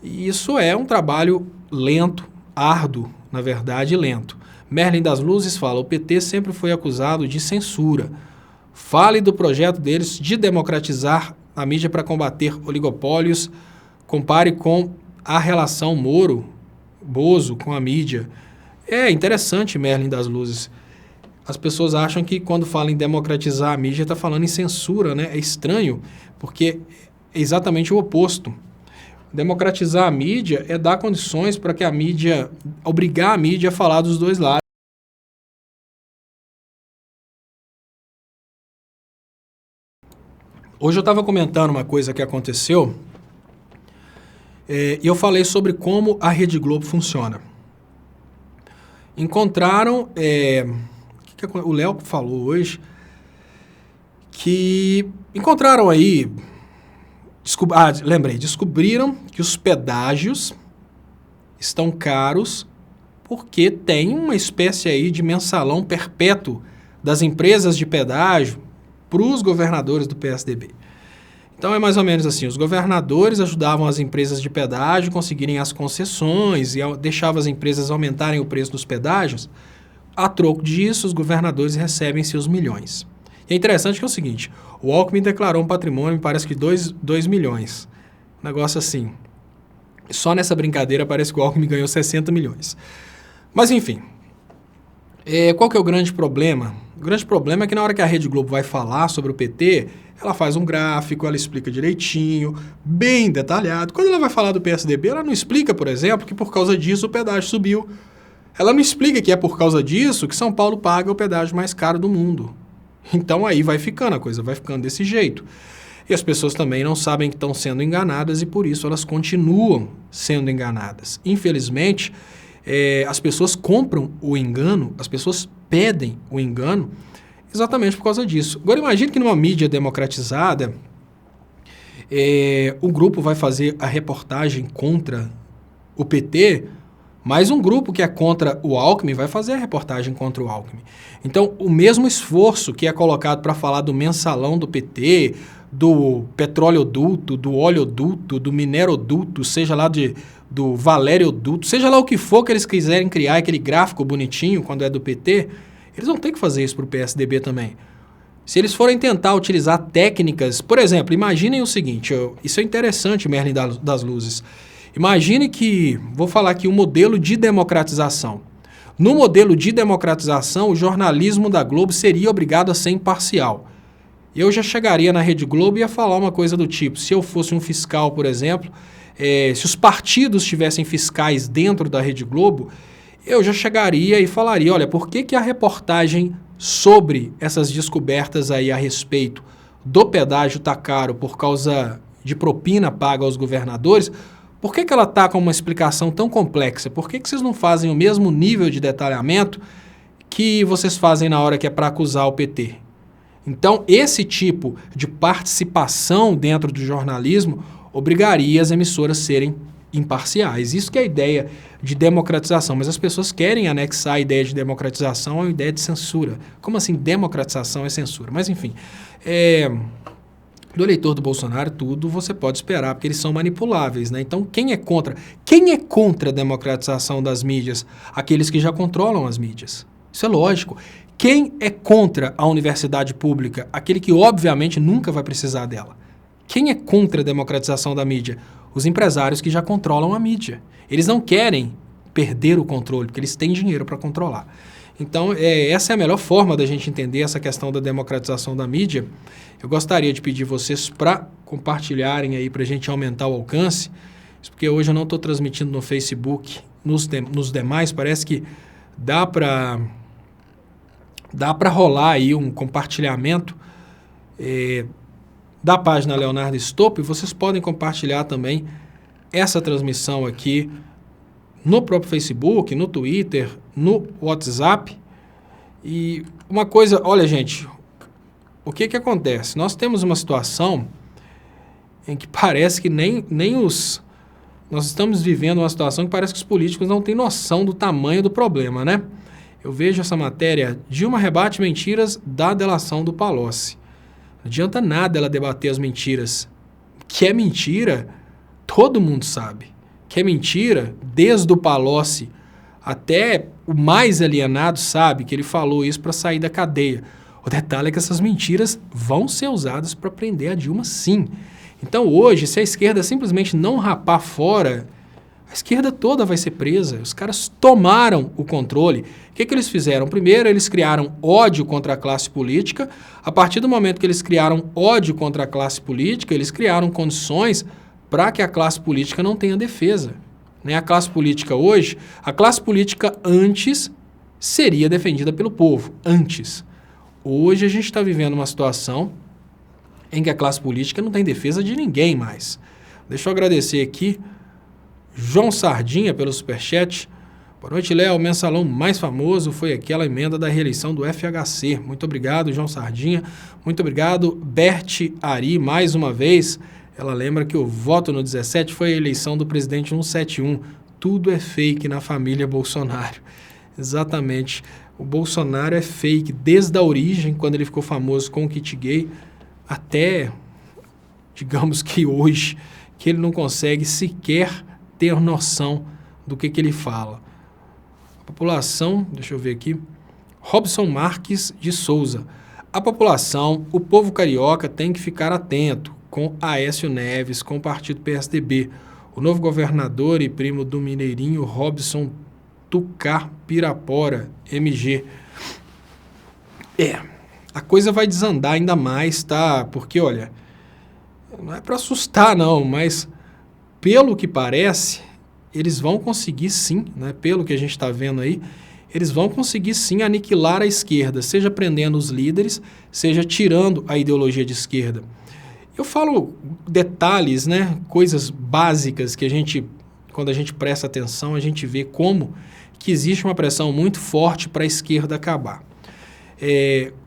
E isso é um trabalho lento, árduo, na verdade, lento. Merlin das Luzes fala, o PT sempre foi acusado de censura. Fale do projeto deles de democratizar a mídia para combater oligopólios. Compare com a relação Moro-Bozo com a mídia. É interessante, Merlin das Luzes. As pessoas acham que quando fala em democratizar a mídia, está falando em censura, né? É estranho, porque é exatamente o oposto. Democratizar a mídia é dar condições para que a mídia, obrigar a mídia a falar dos dois lados. Hoje eu estava comentando uma coisa que aconteceu e eu falei sobre como a Rede Globo funciona. Encontraram... o Léo falou hoje que encontraram aí, descobriram que os pedágios estão caros porque tem uma espécie aí de mensalão perpétuo das empresas de pedágio para os governadores do PSDB. Então é mais ou menos assim, os governadores ajudavam as empresas de pedágio a conseguirem as concessões e deixavam as empresas aumentarem o preço dos pedágios. A troco disso, os governadores recebem seus milhões. E é interessante que é o seguinte, o Alckmin declarou um patrimônio, parece que 2 milhões. Um negócio assim. Só nessa brincadeira parece que o Alckmin ganhou 60 milhões. Mas enfim, qual que é o grande problema? O grande problema é que na hora que a Rede Globo vai falar sobre o PT, ela faz um gráfico, ela explica direitinho, bem detalhado. Quando ela vai falar do PSDB, ela não explica, por exemplo, que por causa disso o pedágio subiu. Ela não explica que é por causa disso que São Paulo paga o pedágio mais caro do mundo. Então aí vai ficando, a coisa vai ficando desse jeito. E as pessoas também não sabem que estão sendo enganadas e por isso elas continuam sendo enganadas. Infelizmente, as pessoas compram o engano, as pessoas pedem o engano exatamente por causa disso. Agora imagine que numa mídia democratizada, o grupo vai fazer a reportagem contra o PT, mas um grupo que é contra o Alckmin vai fazer a reportagem contra o Alckmin. Então, o mesmo esforço que é colocado para falar do mensalão do PT, do petróleo-duto, do oleoduto, do mineroduto, seja lá do valério-duto, seja lá o que for que eles quiserem criar, aquele gráfico bonitinho quando é do PT, eles vão ter que fazer isso para o PSDB também. Se eles forem tentar utilizar técnicas, por exemplo, imaginem o seguinte, isso é interessante, Merlin das Luzes. Imagine que, vou falar aqui, um modelo de democratização. No modelo de democratização, o jornalismo da Globo seria obrigado a ser imparcial. Eu já chegaria na Rede Globo e ia falar uma coisa do tipo, se eu fosse um fiscal, por exemplo, se os partidos tivessem fiscais dentro da Rede Globo, eu já chegaria e falaria, olha, por que a reportagem sobre essas descobertas aí a respeito do pedágio tá caro por causa de propina paga aos governadores, por que ela está com uma explicação tão complexa? Por que vocês não fazem o mesmo nível de detalhamento que vocês fazem na hora que é para acusar o PT? Então, esse tipo de participação dentro do jornalismo obrigaria as emissoras a serem imparciais. Isso que é a ideia de democratização, mas as pessoas querem anexar a ideia de democratização à ideia de censura. Como assim democratização é censura? Mas, enfim, do eleitor do Bolsonaro, tudo você pode esperar, porque eles são manipuláveis, né? Então, quem é contra? Quem é contra a democratização das mídias? Aqueles que já controlam as mídias. Isso é lógico. Quem é contra a universidade pública? Aquele que, obviamente, nunca vai precisar dela. Quem é contra a democratização da mídia? Os empresários que já controlam a mídia. Eles não querem perder o controle, porque eles têm dinheiro para controlar. Então, essa é a melhor forma da gente entender essa questão da democratização da mídia. Eu gostaria de pedir vocês para compartilharem aí, para a gente aumentar o alcance, porque hoje eu não estou transmitindo no Facebook, nos demais, parece que dá para rolar aí um compartilhamento da página Leonardo Stolpe, e vocês podem compartilhar também essa transmissão aqui no próprio Facebook, no Twitter, no WhatsApp. E uma coisa, olha gente, o que acontece? Nós temos uma situação em que parece que nós estamos vivendo uma situação que parece que os políticos não têm noção do tamanho do problema, né? Eu vejo essa matéria, Dilma rebate mentiras da delação do Palocci. Não adianta nada ela debater as mentiras. Que é mentira, todo mundo sabe. Que é mentira, desde o Palocci até o mais alienado sabe que ele falou isso para sair da cadeia. O detalhe é que essas mentiras vão ser usadas para prender a Dilma, sim. Então hoje, se a esquerda simplesmente não rapar fora, a esquerda toda vai ser presa. Os caras tomaram o controle. O que eles fizeram? Primeiro, eles criaram ódio contra a classe política. A partir do momento que eles criaram ódio contra a classe política, eles criaram condições para que a classe política não tenha defesa. A classe política hoje, a classe política antes seria defendida pelo povo, antes. Hoje a gente está vivendo uma situação em que a classe política não tem defesa de ninguém mais. Deixa eu agradecer aqui João Sardinha pelo superchat. Boa noite, Léo. O mensalão mais famoso foi aquela emenda da reeleição do FHC. Muito obrigado, João Sardinha. Muito obrigado, Bert Ari, mais uma vez. Ela lembra que o voto no 17 foi a eleição do presidente 171. Tudo é fake na família Bolsonaro. Exatamente. O Bolsonaro é fake desde a origem, quando ele ficou famoso com o kit gay, até, digamos que hoje, que ele não consegue sequer ter noção do que ele fala. A população, deixa eu ver aqui, Robson Marques de Souza. A população, o povo carioca tem que ficar atento com Aécio Neves, com o partido PSDB. O novo governador e primo do mineirinho Robson Tucar Pirapora, MG. A coisa vai desandar ainda mais, tá? Porque, olha, não é para assustar não, mas pelo que parece, eles vão conseguir sim, né? Pelo que a gente está vendo aí, eles vão conseguir sim aniquilar a esquerda, seja prendendo os líderes, seja tirando a ideologia de esquerda. Eu falo detalhes, né? Coisas básicas que quando a gente presta atenção, a gente vê como que existe uma pressão muito forte para a esquerda acabar.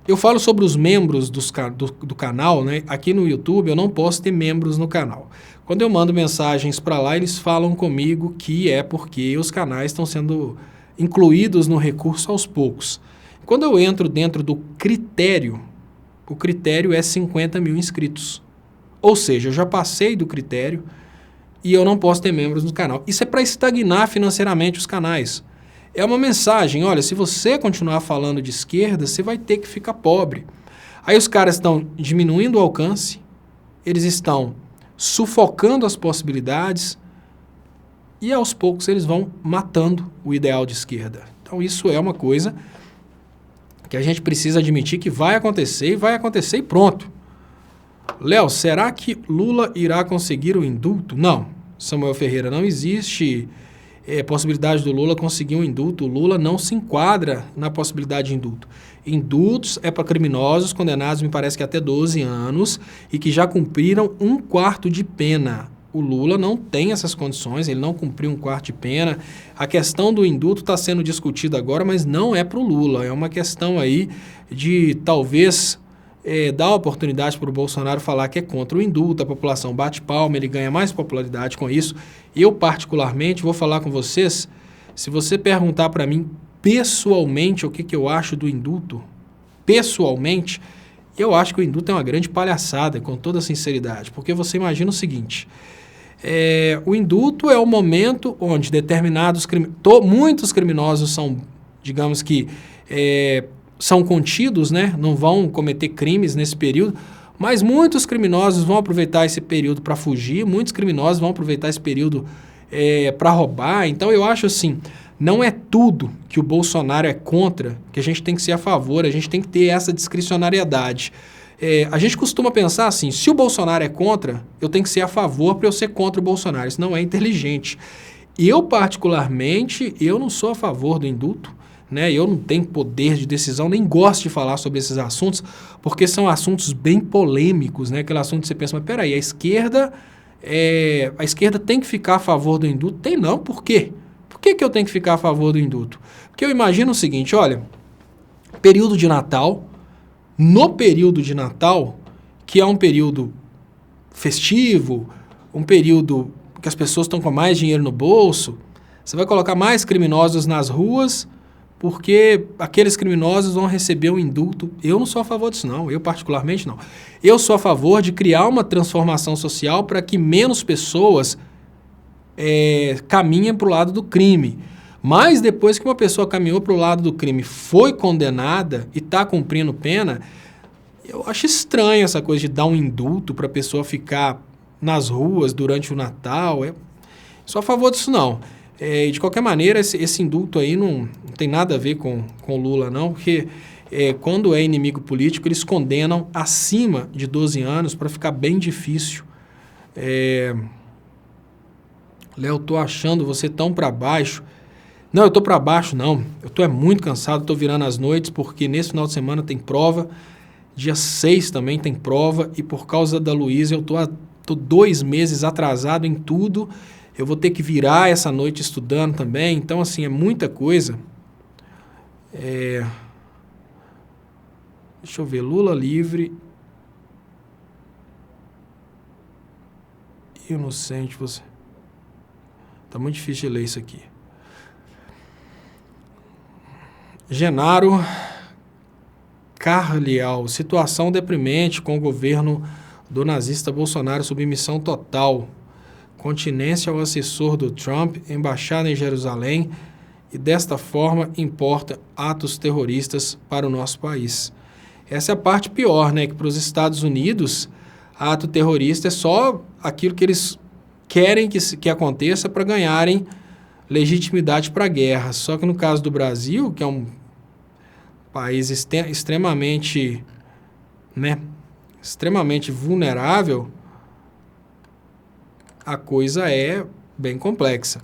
Eu falo sobre os membros do canal, né? Aqui no YouTube eu não posso ter membros no canal. Quando eu mando mensagens para lá, eles falam comigo que é porque os canais estão sendo incluídos no recurso aos poucos. Quando eu entro dentro do critério, o critério é 50 mil inscritos. Ou seja, eu já passei do critério e eu não posso ter membros no canal. Isso é para estagnar financeiramente os canais. É uma mensagem, olha, se você continuar falando de esquerda, você vai ter que ficar pobre. Aí os caras estão diminuindo o alcance, eles estão sufocando as possibilidades e aos poucos eles vão matando o ideal de esquerda. Então isso é uma coisa que a gente precisa admitir que vai acontecer e pronto. Léo, será que Lula irá conseguir o indulto? Não, Samuel Ferreira, não existe possibilidade do Lula conseguir um indulto. O Lula não se enquadra na possibilidade de indulto. Indultos é para criminosos condenados, me parece que até 12 anos, e que já cumpriram 1/4 de pena. O Lula não tem essas condições, ele não cumpriu 1/4 de pena. A questão do indulto está sendo discutida agora, mas não é para o Lula. É uma questão aí de talvez dar oportunidade para o Bolsonaro falar que é contra o indulto, a população bate palma, ele ganha mais popularidade com isso. Eu, particularmente, vou falar com vocês, se você perguntar para mim pessoalmente o que eu acho do indulto, pessoalmente, eu acho que o indulto é uma grande palhaçada, com toda sinceridade, porque você imagina o seguinte, o indulto é o momento onde muitos criminosos são, digamos que, são contidos, né? Não vão cometer crimes nesse período, mas muitos criminosos vão aproveitar esse período para fugir, muitos criminosos vão aproveitar esse período para roubar. Então eu acho assim, não é tudo que o Bolsonaro é contra que a gente tem que ser a favor, a gente tem que ter essa discricionariedade. A gente costuma pensar assim, se o Bolsonaro é contra, eu tenho que ser a favor para eu ser contra o Bolsonaro. Isso não é inteligente. Eu, particularmente, eu não sou a favor do indulto. Né? Eu não tenho poder de decisão, nem gosto de falar sobre esses assuntos, porque são assuntos bem polêmicos, né? Aquele assunto que você pensa, mas peraí, a esquerda tem que ficar a favor do indulto? Tem não, por quê? Por que eu tenho que ficar a favor do indulto? Porque eu imagino o seguinte, olha, período de Natal, no período de Natal, que é um período festivo, um período que as pessoas estão com mais dinheiro no bolso, você vai colocar mais criminosos nas ruas, porque aqueles criminosos vão receber um indulto. Eu não sou a favor disso, não. Eu, particularmente, não. Eu sou a favor de criar uma transformação social para que menos pessoas caminhem para o lado do crime. Mas depois que uma pessoa caminhou para o lado do crime, foi condenada e está cumprindo pena, eu acho estranho essa coisa de dar um indulto para a pessoa ficar nas ruas durante o Natal. Eu sou a favor disso, não. De qualquer maneira, esse indulto aí não tem nada a ver com o Lula, não, porque quando é inimigo político, eles condenam acima de 12 anos para ficar bem difícil. Léo, tô achando você tão para baixo. Não, eu tô para baixo, não. Eu tô muito cansado, tô virando as noites, porque nesse final de semana tem prova, dia 6 também tem prova, e por causa da Luísa eu tô 2 meses atrasado em tudo. Eu vou ter que virar essa noite estudando também. Então, assim, é muita coisa. Deixa eu ver. Lula livre. Inocente, você. Tá muito difícil de ler isso aqui. Genaro Carlial. Situação deprimente com o governo do nazista Bolsonaro. Submissão total. Continência ao assessor do Trump, embaixada em Jerusalém, e desta forma importa atos terroristas para o nosso país. Essa é a parte pior, né? Que para os Estados Unidos, ato terrorista é só aquilo que eles querem que aconteça para ganharem legitimidade para a guerra. Só que no caso do Brasil, que é um país extremamente vulnerável, a coisa é bem complexa.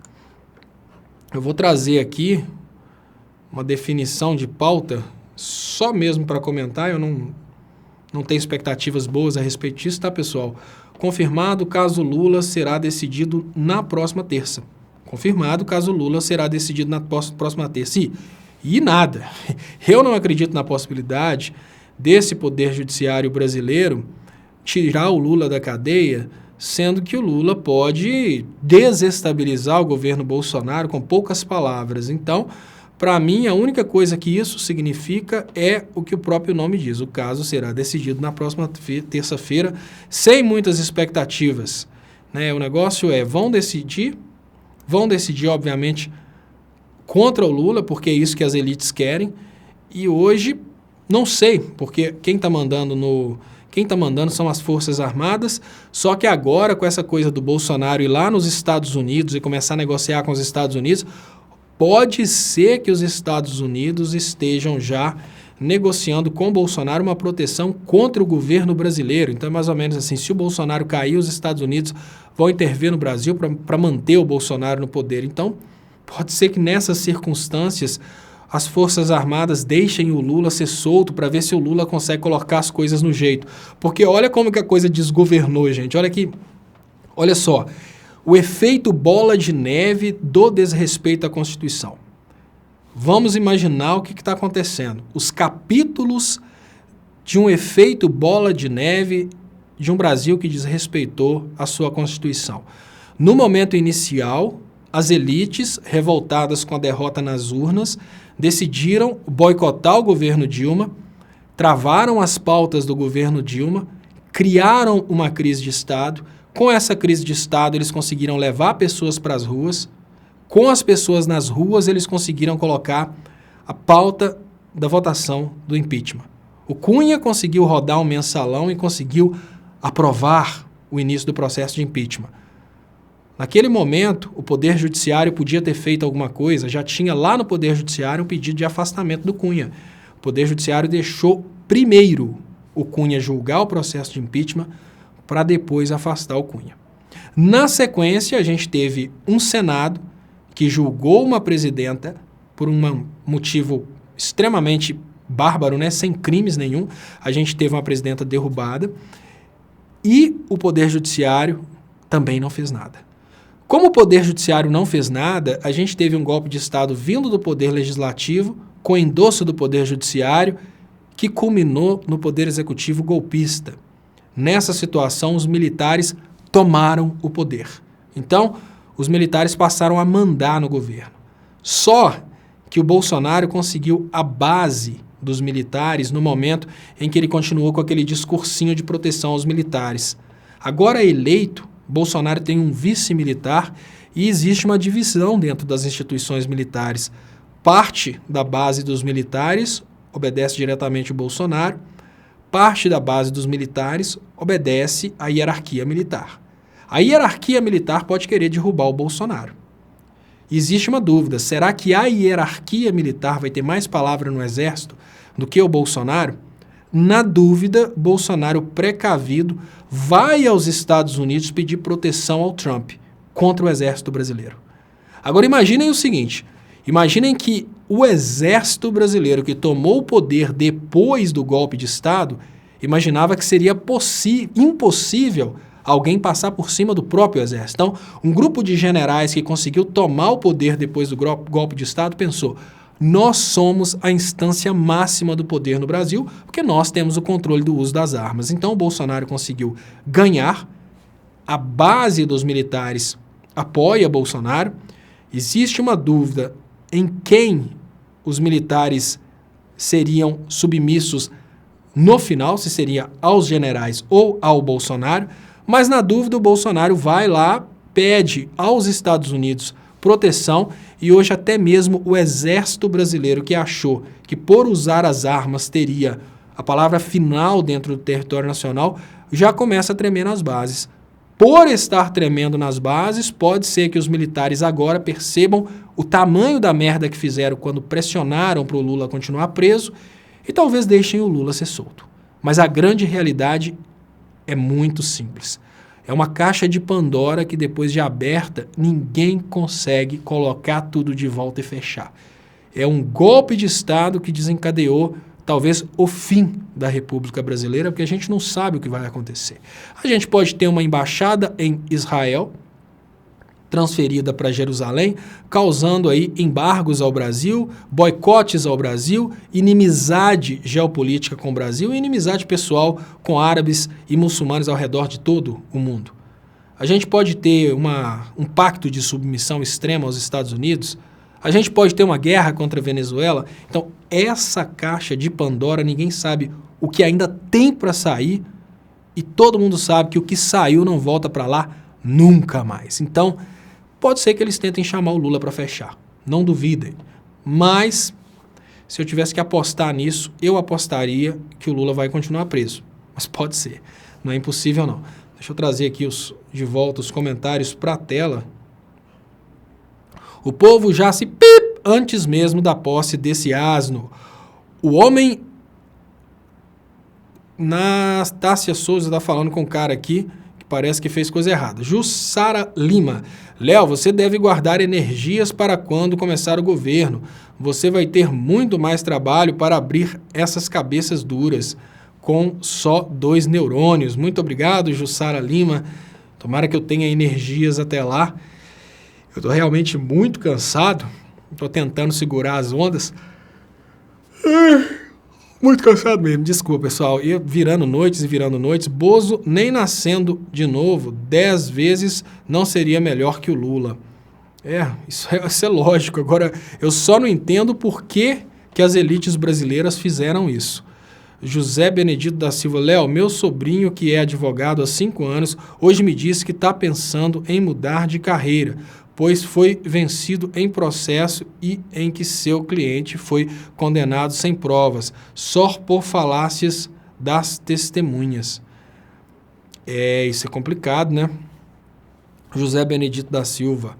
Eu vou trazer aqui uma definição de pauta, só mesmo para comentar, eu não tenho expectativas boas a respeito disso, tá, pessoal? Confirmado, caso Lula será decidido na próxima terça. Confirmado, caso Lula será decidido na próxima terça. E nada. Eu não acredito na possibilidade desse poder judiciário brasileiro tirar o Lula da cadeia, sendo que o Lula pode desestabilizar o governo Bolsonaro com poucas palavras. Então, para mim, a única coisa que isso significa é o que o próprio nome diz. O caso será decidido na próxima terça-feira, sem muitas expectativas. O negócio é, vão decidir, obviamente, contra o Lula, porque é isso que as elites querem. E hoje, não sei, porque quem está mandando são as Forças Armadas, só que agora, com essa coisa do Bolsonaro ir lá nos Estados Unidos e começar a negociar com os Estados Unidos, pode ser que os Estados Unidos estejam já negociando com o Bolsonaro uma proteção contra o governo brasileiro. Então, é mais ou menos assim, se o Bolsonaro cair, os Estados Unidos vão intervir no Brasil para manter o Bolsonaro no poder. Então, pode ser que nessas circunstâncias as Forças Armadas deixem o Lula ser solto para ver se o Lula consegue colocar as coisas no jeito. Porque olha como que a coisa desgovernou, gente. Olha só, o efeito bola de neve do desrespeito à Constituição. Vamos imaginar o que está acontecendo. Os capítulos de um efeito bola de neve de um Brasil que desrespeitou a sua Constituição. No momento inicial, as elites, revoltadas com a derrota nas urnas, decidiram boicotar o governo Dilma, travaram as pautas do governo Dilma, criaram uma crise de Estado. Com essa crise de Estado, eles conseguiram levar pessoas para as ruas. Com as pessoas nas ruas, eles conseguiram colocar a pauta da votação do impeachment. O Cunha conseguiu rodar um mensalão e conseguiu aprovar o início do processo de impeachment. Naquele momento, o Poder Judiciário podia ter feito alguma coisa, já tinha lá no Poder Judiciário um pedido de afastamento do Cunha. O Poder Judiciário deixou primeiro o Cunha julgar o processo de impeachment para depois afastar o Cunha. Na sequência, a gente teve um Senado que julgou uma presidenta por um motivo extremamente bárbaro, sem crimes nenhum. A gente teve uma presidenta derrubada e o Poder Judiciário também não fez nada. Como o Poder Judiciário não fez nada, a gente teve um golpe de Estado vindo do Poder Legislativo, com endosso do Poder Judiciário, que culminou no Poder Executivo golpista. Nessa situação, os militares tomaram o poder. Então, os militares passaram a mandar no governo. Só que o Bolsonaro conseguiu a base dos militares no momento em que ele continuou com aquele discursinho de proteção aos militares. Agora eleito, Bolsonaro tem um vice-militar e existe uma divisão dentro das instituições militares. Parte da base dos militares obedece diretamente ao Bolsonaro, parte da base dos militares obedece à hierarquia militar. A hierarquia militar pode querer derrubar o Bolsonaro. Existe uma dúvida, será que a hierarquia militar vai ter mais palavra no Exército do que o Bolsonaro? Na dúvida, Bolsonaro, precavido, vai aos Estados Unidos pedir proteção ao Trump contra o Exército brasileiro. Agora imaginem o seguinte, imaginem que o Exército brasileiro que tomou o poder depois do golpe de Estado imaginava que seria impossível alguém passar por cima do próprio Exército. Então, um grupo de generais que conseguiu tomar o poder depois do golpe de Estado pensou: nós somos a instância máxima do poder no Brasil, porque nós temos o controle do uso das armas. Então, o Bolsonaro conseguiu ganhar, a base dos militares apoia Bolsonaro. Existe uma dúvida em quem os militares seriam submissos no final, se seria aos generais ou ao Bolsonaro, mas na dúvida o Bolsonaro vai lá, pede aos Estados Unidos proteção e hoje até mesmo o Exército brasileiro, que achou que por usar as armas teria a palavra final dentro do território nacional, já começa a tremer nas bases. Por estar tremendo nas bases, pode ser que os militares agora percebam o tamanho da merda que fizeram quando pressionaram para o Lula continuar preso e talvez deixem o Lula ser solto. Mas a grande realidade é muito simples. É uma caixa de Pandora que depois de aberta, ninguém consegue colocar tudo de volta e fechar. É um golpe de Estado que desencadeou talvez o fim da República Brasileira, porque a gente não sabe o que vai acontecer. A gente pode ter uma embaixada em Israel, transferida para Jerusalém, causando aí embargos ao Brasil, boicotes ao Brasil, inimizade geopolítica com o Brasil e inimizade pessoal com árabes e muçulmanos ao redor de todo o mundo. A gente pode ter um pacto de submissão extrema aos Estados Unidos, a gente pode ter uma guerra contra a Venezuela. Então, essa caixa de Pandora, ninguém sabe o que ainda tem para sair e todo mundo sabe que o que saiu não volta para lá nunca mais. Então, pode ser que eles tentem chamar o Lula para fechar, não duvidem. Mas, se eu tivesse que apostar nisso, eu apostaria que o Lula vai continuar preso. Mas pode ser, não é impossível não. Deixa eu trazer aqui de volta os comentários para a tela. O povo já se pip antes mesmo da posse desse asno. O homem... Nastácia Souza está falando com um cara aqui que parece que fez coisa errada. Jussara Lima. Léo, você deve guardar energias para quando começar o governo. Você vai ter muito mais trabalho para abrir essas cabeças duras com só 2 neurônios. Muito obrigado, Jussara Lima. Tomara que eu tenha energias até lá. Eu estou realmente muito cansado. Estou tentando segurar as ondas. Muito cansado mesmo, desculpa, pessoal. E virando noites, Bozo nem nascendo de novo 10 vezes não seria melhor que o Lula. Isso é lógico. Agora, eu só não entendo por que as elites brasileiras fizeram isso. José Benedito da Silva. Léo, meu sobrinho, que é advogado há 5 anos, hoje me disse que está pensando em mudar de carreira, pois foi vencido em processo e em que seu cliente foi condenado sem provas, só por falácias das testemunhas. Isso é complicado, né? José Benedito da Silva.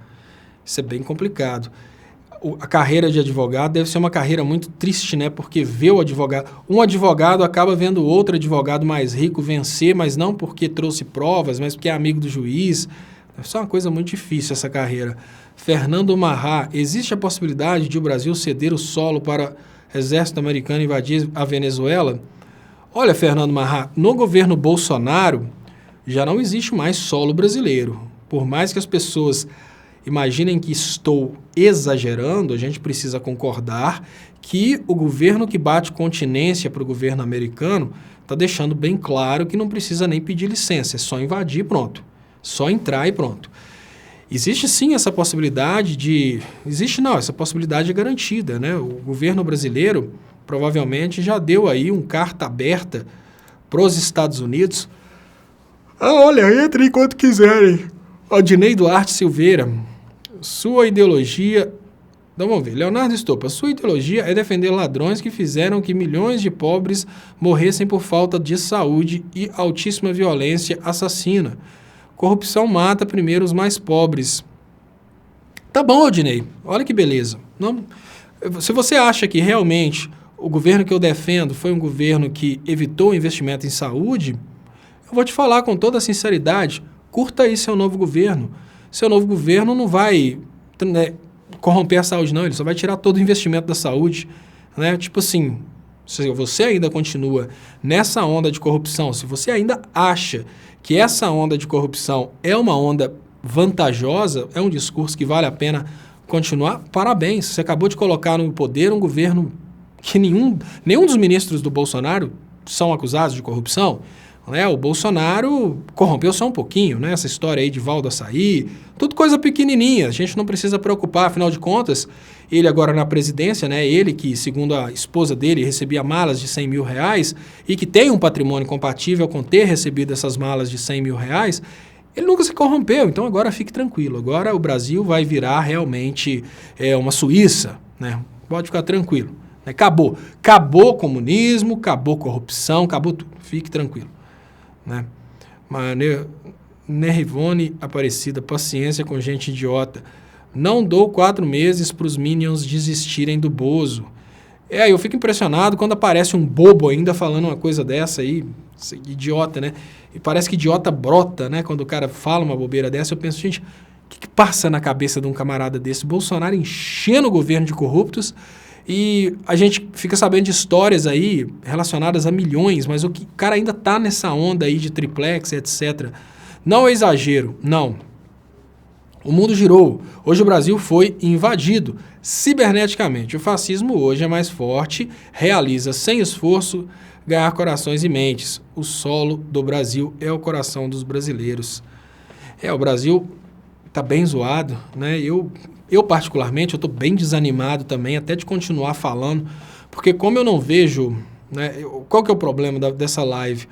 Isso é bem complicado. A carreira de advogado deve ser uma carreira muito triste, né? Porque um advogado acaba vendo outro advogado mais rico vencer, mas não porque trouxe provas, mas porque é amigo do juiz. Deve ser uma coisa muito difícil essa carreira. Fernando Marrá, existe a possibilidade de o Brasil ceder o solo para o exército americano invadir a Venezuela? Olha, Fernando Marrá, no governo Bolsonaro já não existe mais solo brasileiro. Por mais que as pessoas imaginem que estou exagerando, a gente precisa concordar que o governo que bate continência para o governo americano está deixando bem claro que não precisa nem pedir licença, é só invadir e pronto. Só entrar e pronto. Existe sim essa possibilidade essa possibilidade é garantida, né? O governo brasileiro provavelmente já deu aí carta aberta para os Estados Unidos. Olha, entrem enquanto quiserem. Aldinei Duarte Silveira, sua ideologia... Então vamos ver, Leonardo Estopa, sua ideologia é defender ladrões que fizeram que milhões de pobres morressem por falta de saúde e altíssima violência assassina. Corrupção mata primeiro os mais pobres. Tá bom, Aldinei, olha que beleza. Não, se você acha que realmente o governo que eu defendo foi um governo que evitou o investimento em saúde, eu vou te falar com toda a sinceridade, curta aí seu novo governo. Seu novo governo não vai corromper a saúde, não, ele só vai tirar todo o investimento da saúde, né? Tipo assim, se você ainda continua nessa onda de corrupção, se você ainda acha que essa onda de corrupção é uma onda vantajosa, é um discurso que vale a pena continuar, parabéns. Você acabou de colocar no poder um governo que nenhum dos ministros do Bolsonaro são acusados de corrupção. Né? O Bolsonaro corrompeu só um pouquinho, né? Essa história aí de Valdo Açaí, tudo coisa pequenininha, a gente não precisa preocupar, afinal de contas, ele agora na presidência, né? Ele que, segundo a esposa dele, recebia malas de 100 mil reais e que tem um patrimônio compatível com ter recebido essas malas de 100 mil reais, ele nunca se corrompeu, então agora fique tranquilo, agora o Brasil vai virar realmente uma Suíça, né? Pode ficar tranquilo, né? Acabou o comunismo, acabou a corrupção, acabou tudo, fique tranquilo. Né? Nerivone Aparecida, paciência com gente idiota. Não dou 4 meses para os Minions desistirem do Bozo. Eu fico impressionado quando aparece um bobo ainda falando uma coisa dessa aí, idiota, né? E parece que idiota brota, né? Quando o cara fala uma bobeira dessa, eu penso, gente, o que passa na cabeça de um camarada desse? Bolsonaro enchendo o governo de corruptos. E a gente fica sabendo de histórias aí relacionadas a milhões, mas o cara ainda tá nessa onda aí de triplex, etc. Não é exagero, não. O mundo girou. Hoje o Brasil foi invadido ciberneticamente. O fascismo hoje é mais forte, realiza sem esforço ganhar corações e mentes. O solo do Brasil é o coração dos brasileiros. O Brasil está bem zoado, né? Eu particularmente, eu estou bem desanimado também, até de continuar falando, porque como eu não vejo, né, qual que é o problema dessa live?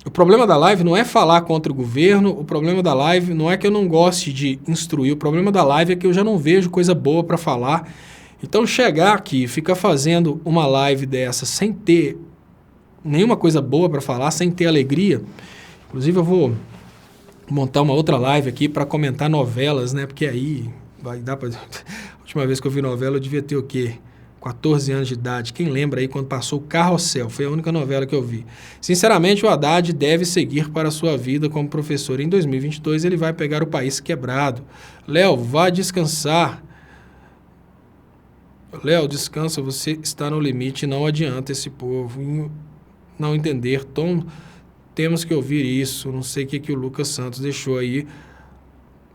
O problema da live não é falar contra o governo, o problema da live não é que eu não goste de instruir, o problema da live é que eu já não vejo coisa boa para falar. Então chegar aqui, ficar fazendo uma live dessa sem ter nenhuma coisa boa para falar, sem ter alegria, inclusive eu vou montar uma outra live aqui para comentar novelas, né? Porque aí vai dar para... A última vez que eu vi novela eu devia ter o quê? 14 anos de idade. Quem lembra aí quando passou Carrossel? Foi a única novela que eu vi. Sinceramente, o Haddad deve seguir para a sua vida como professor. Em 2022, ele vai pegar o país quebrado. Léo, vá descansar. Léo, descansa, você está no limite. Não adianta esse povo não entender. Tom, temos que ouvir isso. Não sei o que o Lucas Santos deixou aí.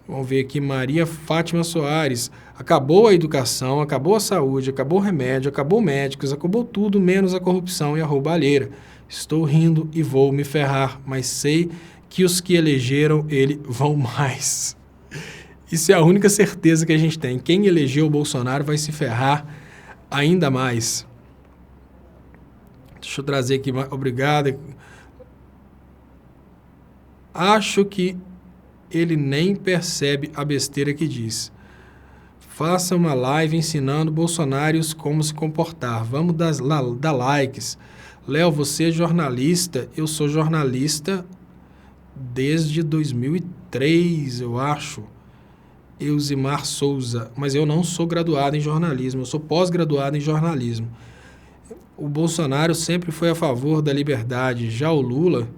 Vamos ver aqui, Maria Fátima Soares. Acabou a educação, acabou a saúde, acabou o remédio, acabou médicos, acabou tudo, menos a corrupção e a roubalheira. Estou rindo e vou me ferrar, mas sei que os que elegeram ele vão mais. Isso é a única certeza que a gente tem. Quem elegeu o Bolsonaro vai se ferrar ainda mais. Deixa eu trazer aqui, obrigado. Acho que ele nem percebe a besteira que diz. Faça uma live ensinando bolsonaristas como se comportar. Vamos dar likes. Léo, você é jornalista. Eu sou jornalista desde 2003, eu acho. Eusimar Souza. Mas eu não sou graduado em jornalismo. Eu sou pós-graduado em jornalismo. O Bolsonaro sempre foi a favor da liberdade. Já o Lula...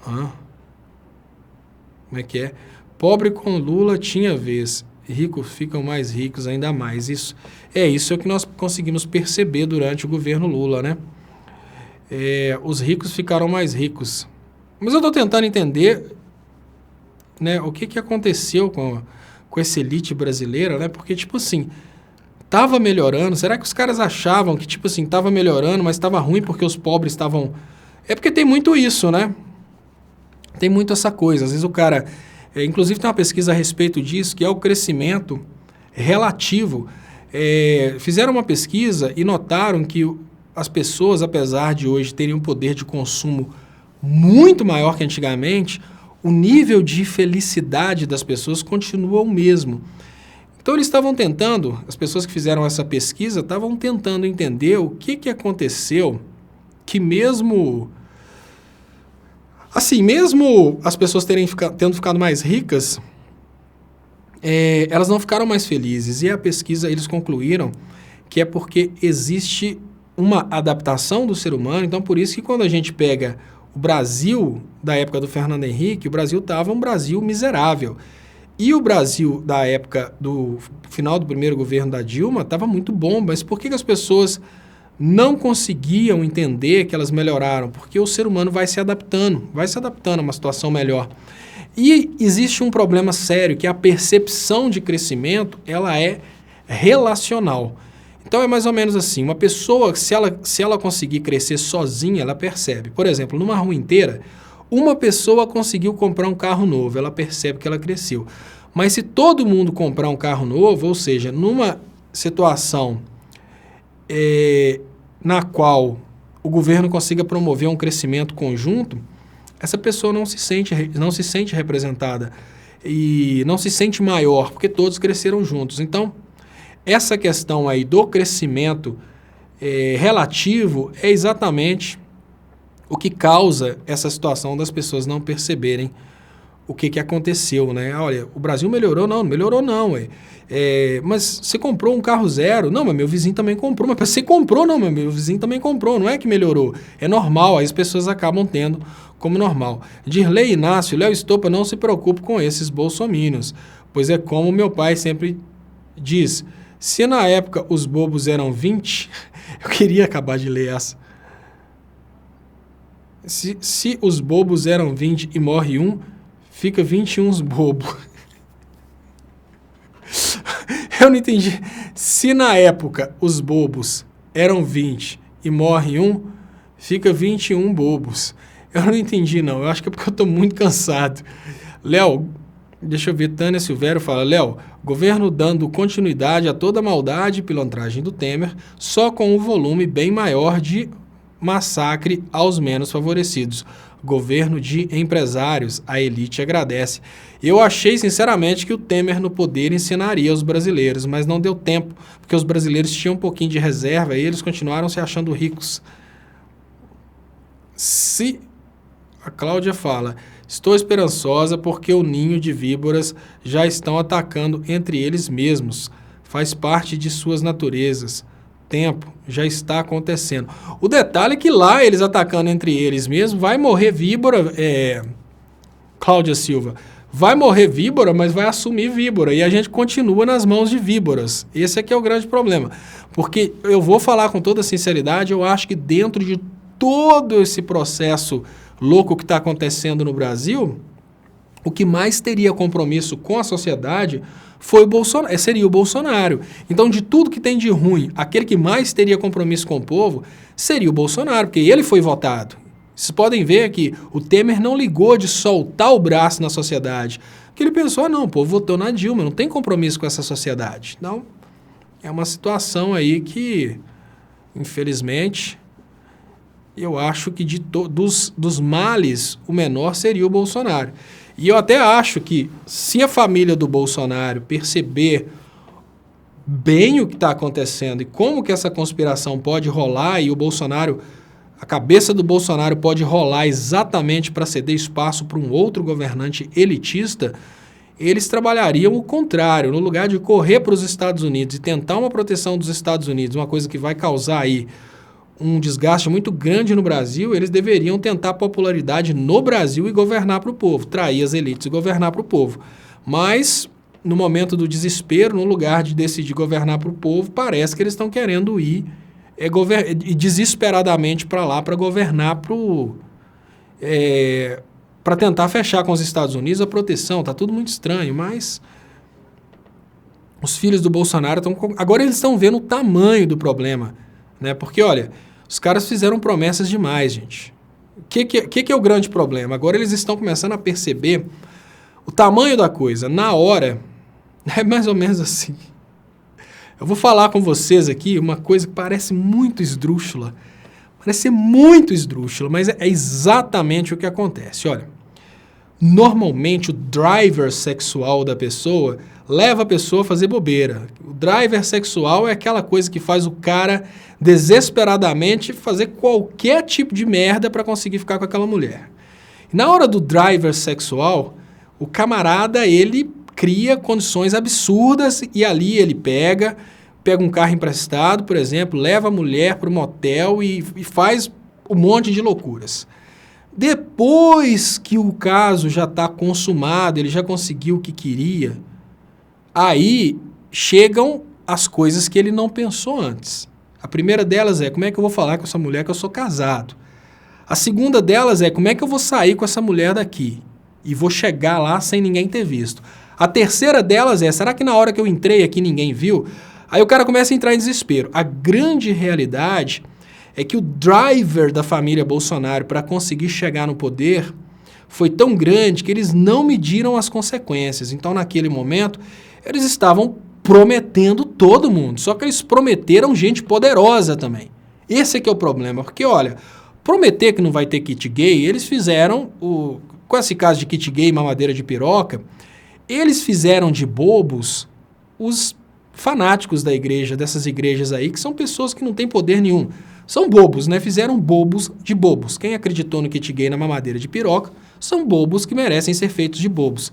Como é que é? Pobre com Lula tinha vez, ricos ficam mais ricos ainda mais. Isso é o que nós conseguimos perceber durante o governo Lula, né? Os ricos ficaram mais ricos. Mas eu estou tentando entender, né, o que aconteceu com essa elite brasileira, né? Porque, tipo assim, estava melhorando. Será que os caras achavam que, tipo assim, estava melhorando, mas estava ruim porque os pobres estavam... É porque tem muito isso, né? Tem muito essa coisa. Às vezes o cara... inclusive tem uma pesquisa a respeito disso, que é o crescimento relativo. Fizeram uma pesquisa e notaram que as pessoas, apesar de hoje terem um poder de consumo muito maior que antigamente, o nível de felicidade das pessoas continua o mesmo. Então eles estavam tentando, as pessoas que fizeram essa pesquisa, estavam tentando entender o que aconteceu, que mesmo... Assim, mesmo as pessoas tendo ficado mais ricas, elas não ficaram mais felizes. E a pesquisa, eles concluíram que é porque existe uma adaptação do ser humano. Então, por isso que quando a gente pega o Brasil da época do Fernando Henrique, o Brasil estava um Brasil miserável. E o Brasil da época do final do primeiro governo da Dilma estava muito bom. Mas por que as pessoas não conseguiam entender que elas melhoraram? Porque o ser humano vai se adaptando a uma situação melhor. E existe um problema sério, que a percepção de crescimento, ela é relacional. Então é mais ou menos assim, uma pessoa, se ela conseguir crescer sozinha, ela percebe. Por exemplo, numa rua inteira, uma pessoa conseguiu comprar um carro novo, ela percebe que ela cresceu. Mas se todo mundo comprar um carro novo, ou seja, numa situação... na qual o governo consiga promover um crescimento conjunto, essa pessoa não se sente representada e não se sente maior, porque todos cresceram juntos. Então, essa questão aí do crescimento relativo é exatamente o que causa essa situação das pessoas não perceberem o que aconteceu, né? Olha, o Brasil melhorou? Não melhorou não, mas você comprou um carro zero? Não, mas meu vizinho também comprou. Mas você comprou? Não, mas meu vizinho também comprou. Não é que melhorou. É normal, aí as pessoas acabam tendo como normal. Dirley Inácio, Léo Estopa, não se preocupe com esses bolsominions, pois é como meu pai sempre diz, se na época os bobos eram 20, eu queria acabar de ler essa. Se os bobos eram 20 e morre um, fica 21 bobo. Eu não entendi. Se na época os bobos eram 20 e morre um, fica 21 bobos. Eu não entendi, não. Eu acho que é porque eu estou muito cansado. Léo, deixa eu ver, Tânia Silvério fala, Léo, governo dando continuidade a toda a maldade e pilantragem do Temer, só com um volume bem maior de massacre aos menos favorecidos. Governo de empresários, a elite agradece. Eu achei, sinceramente, que o Temer no poder ensinaria os brasileiros, mas não deu tempo, porque os brasileiros tinham um pouquinho de reserva e eles continuaram se achando ricos. A Cláudia fala, estou esperançosa porque o ninho de víboras já estão atacando entre eles mesmos. Faz parte de suas naturezas. Tempo já está acontecendo. O detalhe é que lá, eles atacando entre eles mesmos, vai morrer víbora, Cláudia Silva, vai morrer víbora, mas vai assumir víbora, e a gente continua nas mãos de víboras. Esse aqui é o grande problema, porque eu vou falar com toda sinceridade, eu acho que dentro de todo esse processo louco que está acontecendo no Brasil, o que mais teria compromisso com a sociedade seria o Bolsonaro. Então, de tudo que tem de ruim, aquele que mais teria compromisso com o povo seria o Bolsonaro, porque ele foi votado. Vocês podem ver que o Temer não ligou de soltar o braço na sociedade, porque ele pensou, não, o povo votou na Dilma, não tem compromisso com essa sociedade. Então, é uma situação aí que, infelizmente, eu acho que dos males, o menor seria o Bolsonaro. E eu até acho que, se a família do Bolsonaro perceber bem o que está acontecendo e como que essa conspiração pode rolar e o Bolsonaro, a cabeça do Bolsonaro pode rolar exatamente para ceder espaço para um outro governante elitista, eles trabalhariam o contrário. No lugar de correr para os Estados Unidos e tentar uma proteção dos Estados Unidos, uma coisa que vai causar aí um desgaste muito grande no Brasil, eles deveriam tentar popularidade no Brasil e governar para o povo, trair as elites e governar para o povo. Mas, no momento do desespero, no lugar de decidir governar para o povo, parece que eles estão querendo ir desesperadamente para lá para governar para tentar fechar com os Estados Unidos a proteção. Está tudo muito estranho, mas os filhos do Bolsonaro agora eles estão vendo o tamanho do problema. Né? Porque, olha, os caras fizeram promessas demais, gente. O que é o grande problema? Agora eles estão começando a perceber o tamanho da coisa. Na hora, é mais ou menos assim. Eu vou falar com vocês aqui uma coisa que parece muito esdrúxula. Parece ser muito esdrúxula, mas é exatamente o que acontece. Olha, normalmente o driver sexual da pessoa leva a pessoa a fazer bobeira. O driver sexual é aquela coisa que faz o cara desesperadamente fazer qualquer tipo de merda para conseguir ficar com aquela mulher. Na hora do driver sexual, o camarada, ele cria condições absurdas e ali ele pega um carro emprestado, por exemplo, leva a mulher para o motel e faz um monte de loucuras. Depois que o caso já está consumado, ele já conseguiu o que queria, aí chegam as coisas que ele não pensou antes. A primeira delas é, como é que eu vou falar com essa mulher que eu sou casado? A segunda delas é, como é que eu vou sair com essa mulher daqui? E vou chegar lá sem ninguém ter visto. A terceira delas é, será que na hora que eu entrei aqui ninguém viu? Aí o cara começa a entrar em desespero. A grande realidade é que o driver da família Bolsonaro para conseguir chegar no poder foi tão grande que eles não mediram as consequências. Então, naquele momento, eles estavam prometendo todo mundo. Só que eles prometeram gente poderosa também. Esse é que é o problema. Porque, olha, prometer que não vai ter kit gay, eles fizeram, com esse caso de kit gay e mamadeira de piroca, eles fizeram de bobos os fanáticos da igreja, dessas igrejas aí, que são pessoas que não têm poder nenhum. São bobos, né? Fizeram bobos de bobos. Quem acreditou no kit gay na mamadeira de piroca são bobos que merecem ser feitos de bobos.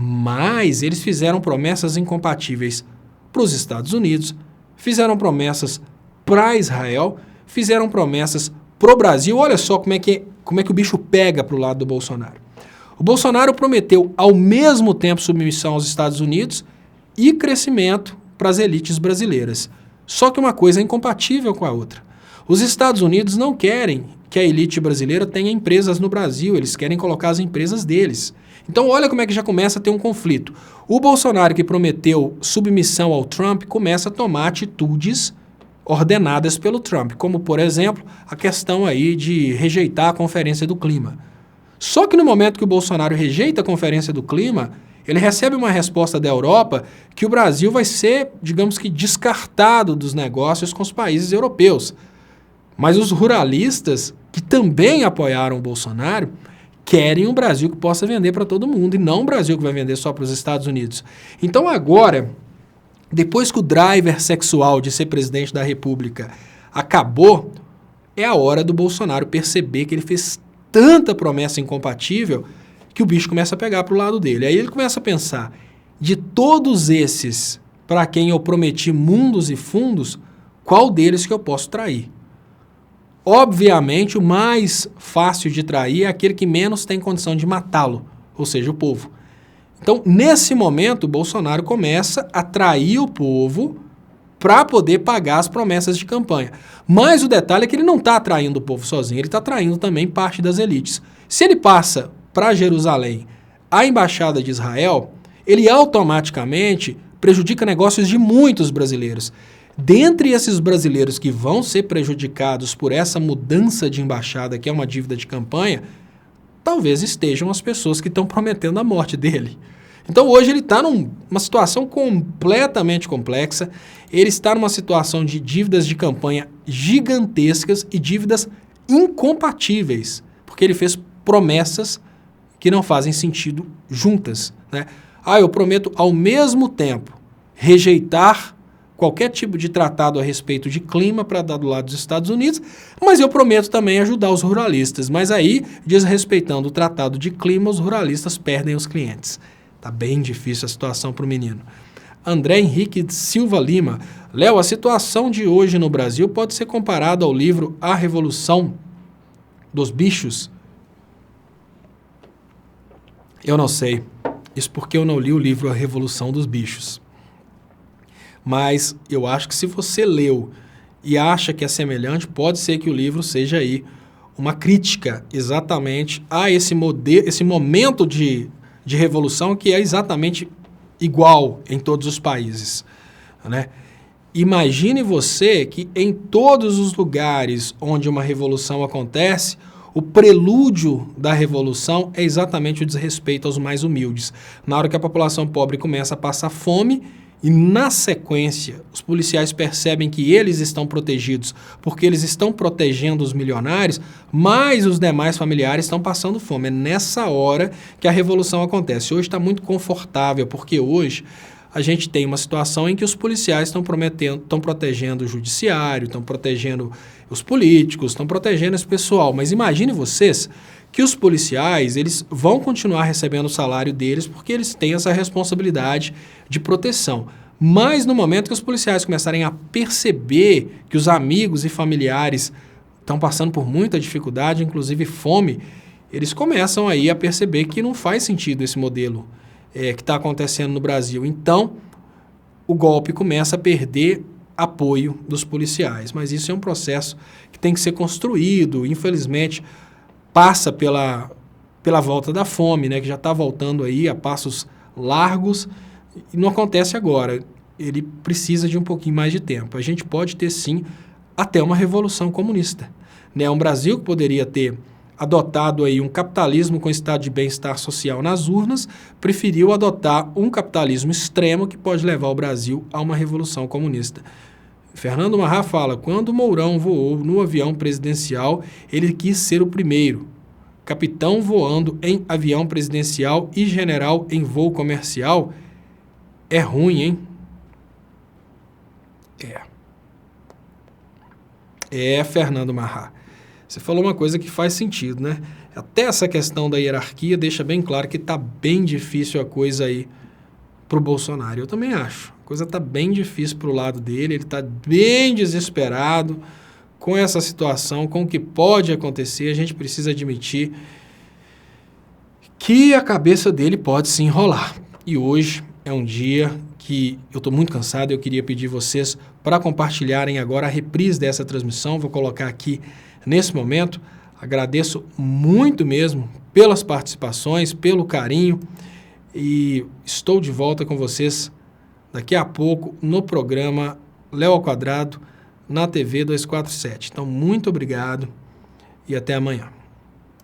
Mas eles fizeram promessas incompatíveis para os Estados Unidos, fizeram promessas para Israel, fizeram promessas para o Brasil. Olha só como é que o bicho pega para o lado do Bolsonaro. O Bolsonaro prometeu ao mesmo tempo submissão aos Estados Unidos e crescimento para as elites brasileiras. Só que uma coisa é incompatível com a outra. Os Estados Unidos não querem que a elite brasileira tenha empresas no Brasil, eles querem colocar as empresas deles. Então olha como é que já começa a ter um conflito. O Bolsonaro, que prometeu submissão ao Trump, começa a tomar atitudes ordenadas pelo Trump, como, por exemplo, a questão aí de rejeitar a Conferência do Clima. Só que no momento que o Bolsonaro rejeita a Conferência do Clima, ele recebe uma resposta da Europa que o Brasil vai ser, digamos que, descartado dos negócios com os países europeus. Mas os ruralistas, que também apoiaram o Bolsonaro, querem um Brasil que possa vender para todo mundo e não um Brasil que vai vender só para os Estados Unidos. Então agora, depois que o driver sexual de ser presidente da República acabou, é a hora do Bolsonaro perceber que ele fez tanta promessa incompatível que o bicho começa a pegar para o lado dele. Aí ele começa a pensar, de todos esses para quem eu prometi mundos e fundos, qual deles que eu posso trair? Obviamente, o mais fácil de trair é aquele que menos tem condição de matá-lo, ou seja, o povo. Então, nesse momento, o Bolsonaro começa a trair o povo para poder pagar as promessas de campanha. Mas o detalhe é que ele não está traindo o povo sozinho, ele está traindo também parte das elites. Se ele passa para Jerusalém a embaixada de Israel, ele automaticamente prejudica negócios de muitos brasileiros. Dentre esses brasileiros que vão ser prejudicados por essa mudança de embaixada, que é uma dívida de campanha, talvez estejam as pessoas que estão prometendo a morte dele. Então hoje ele está numa situação completamente complexa, ele está numa situação de dívidas de campanha gigantescas e dívidas incompatíveis, porque ele fez promessas que não fazem sentido juntas, né? Eu prometo ao mesmo tempo rejeitar qualquer tipo de tratado a respeito de clima para dar do lado dos Estados Unidos, mas eu prometo também ajudar os ruralistas. Mas aí, desrespeitando o tratado de clima, os ruralistas perdem os clientes. Tá bem difícil a situação para o menino. André Henrique Silva Lima. Léo, a situação de hoje no Brasil pode ser comparada ao livro A Revolução dos Bichos? Eu não sei. Isso porque eu não li o livro A Revolução dos Bichos. Mas eu acho que se você leu e acha que é semelhante, pode ser que o livro seja aí uma crítica exatamente a esse momento de revolução que é exatamente igual em todos os países, né? Imagine você que em todos os lugares onde uma revolução acontece, o prelúdio da revolução é exatamente o desrespeito aos mais humildes. Na hora que a população pobre começa a passar fome, e na sequência, os policiais percebem que eles estão protegidos porque eles estão protegendo os milionários, mas os demais familiares estão passando fome. É nessa hora que a revolução acontece. Hoje está muito confortável, porque hoje a gente tem uma situação em que os policiais estão protegendo o judiciário, estão protegendo os políticos, estão protegendo esse pessoal. Mas imagine vocês que os policiais eles vão continuar recebendo o salário deles porque eles têm essa responsabilidade de proteção. Mas no momento que os policiais começarem a perceber que os amigos e familiares estão passando por muita dificuldade, inclusive fome, eles começam aí a perceber que não faz sentido esse modelo que está acontecendo no Brasil. Então, o golpe começa a perder apoio dos policiais. Mas isso é um processo que tem que ser construído, infelizmente, passa pela volta da fome, né, que já está voltando aí a passos largos, e não acontece agora. Ele precisa de um pouquinho mais de tempo. A gente pode ter, sim, até uma revolução comunista, né? Um Brasil que poderia ter adotado aí um capitalismo com estado de bem-estar social nas urnas, preferiu adotar um capitalismo extremo que pode levar o Brasil a uma revolução comunista. Fernando Marrá fala, quando Mourão voou no avião presidencial, ele quis ser o primeiro. Capitão voando em avião presidencial e general em voo comercial é ruim, hein? Fernando Marrá. Você falou uma coisa que faz sentido, né? Até essa questão da hierarquia deixa bem claro que está bem difícil a coisa aí para o Bolsonaro. Eu também acho. A coisa está bem difícil para o lado dele, ele está bem desesperado com essa situação, com o que pode acontecer. A gente precisa admitir que a cabeça dele pode se enrolar. E hoje é um dia que eu estou muito cansado, eu queria pedir vocês para compartilharem agora a reprise dessa transmissão. Vou colocar aqui, nesse momento, Agradeço muito mesmo pelas participações, pelo carinho e estou de volta com vocês daqui a pouco no programa Léo ao Quadrado na TV 247. Então, muito obrigado e até amanhã.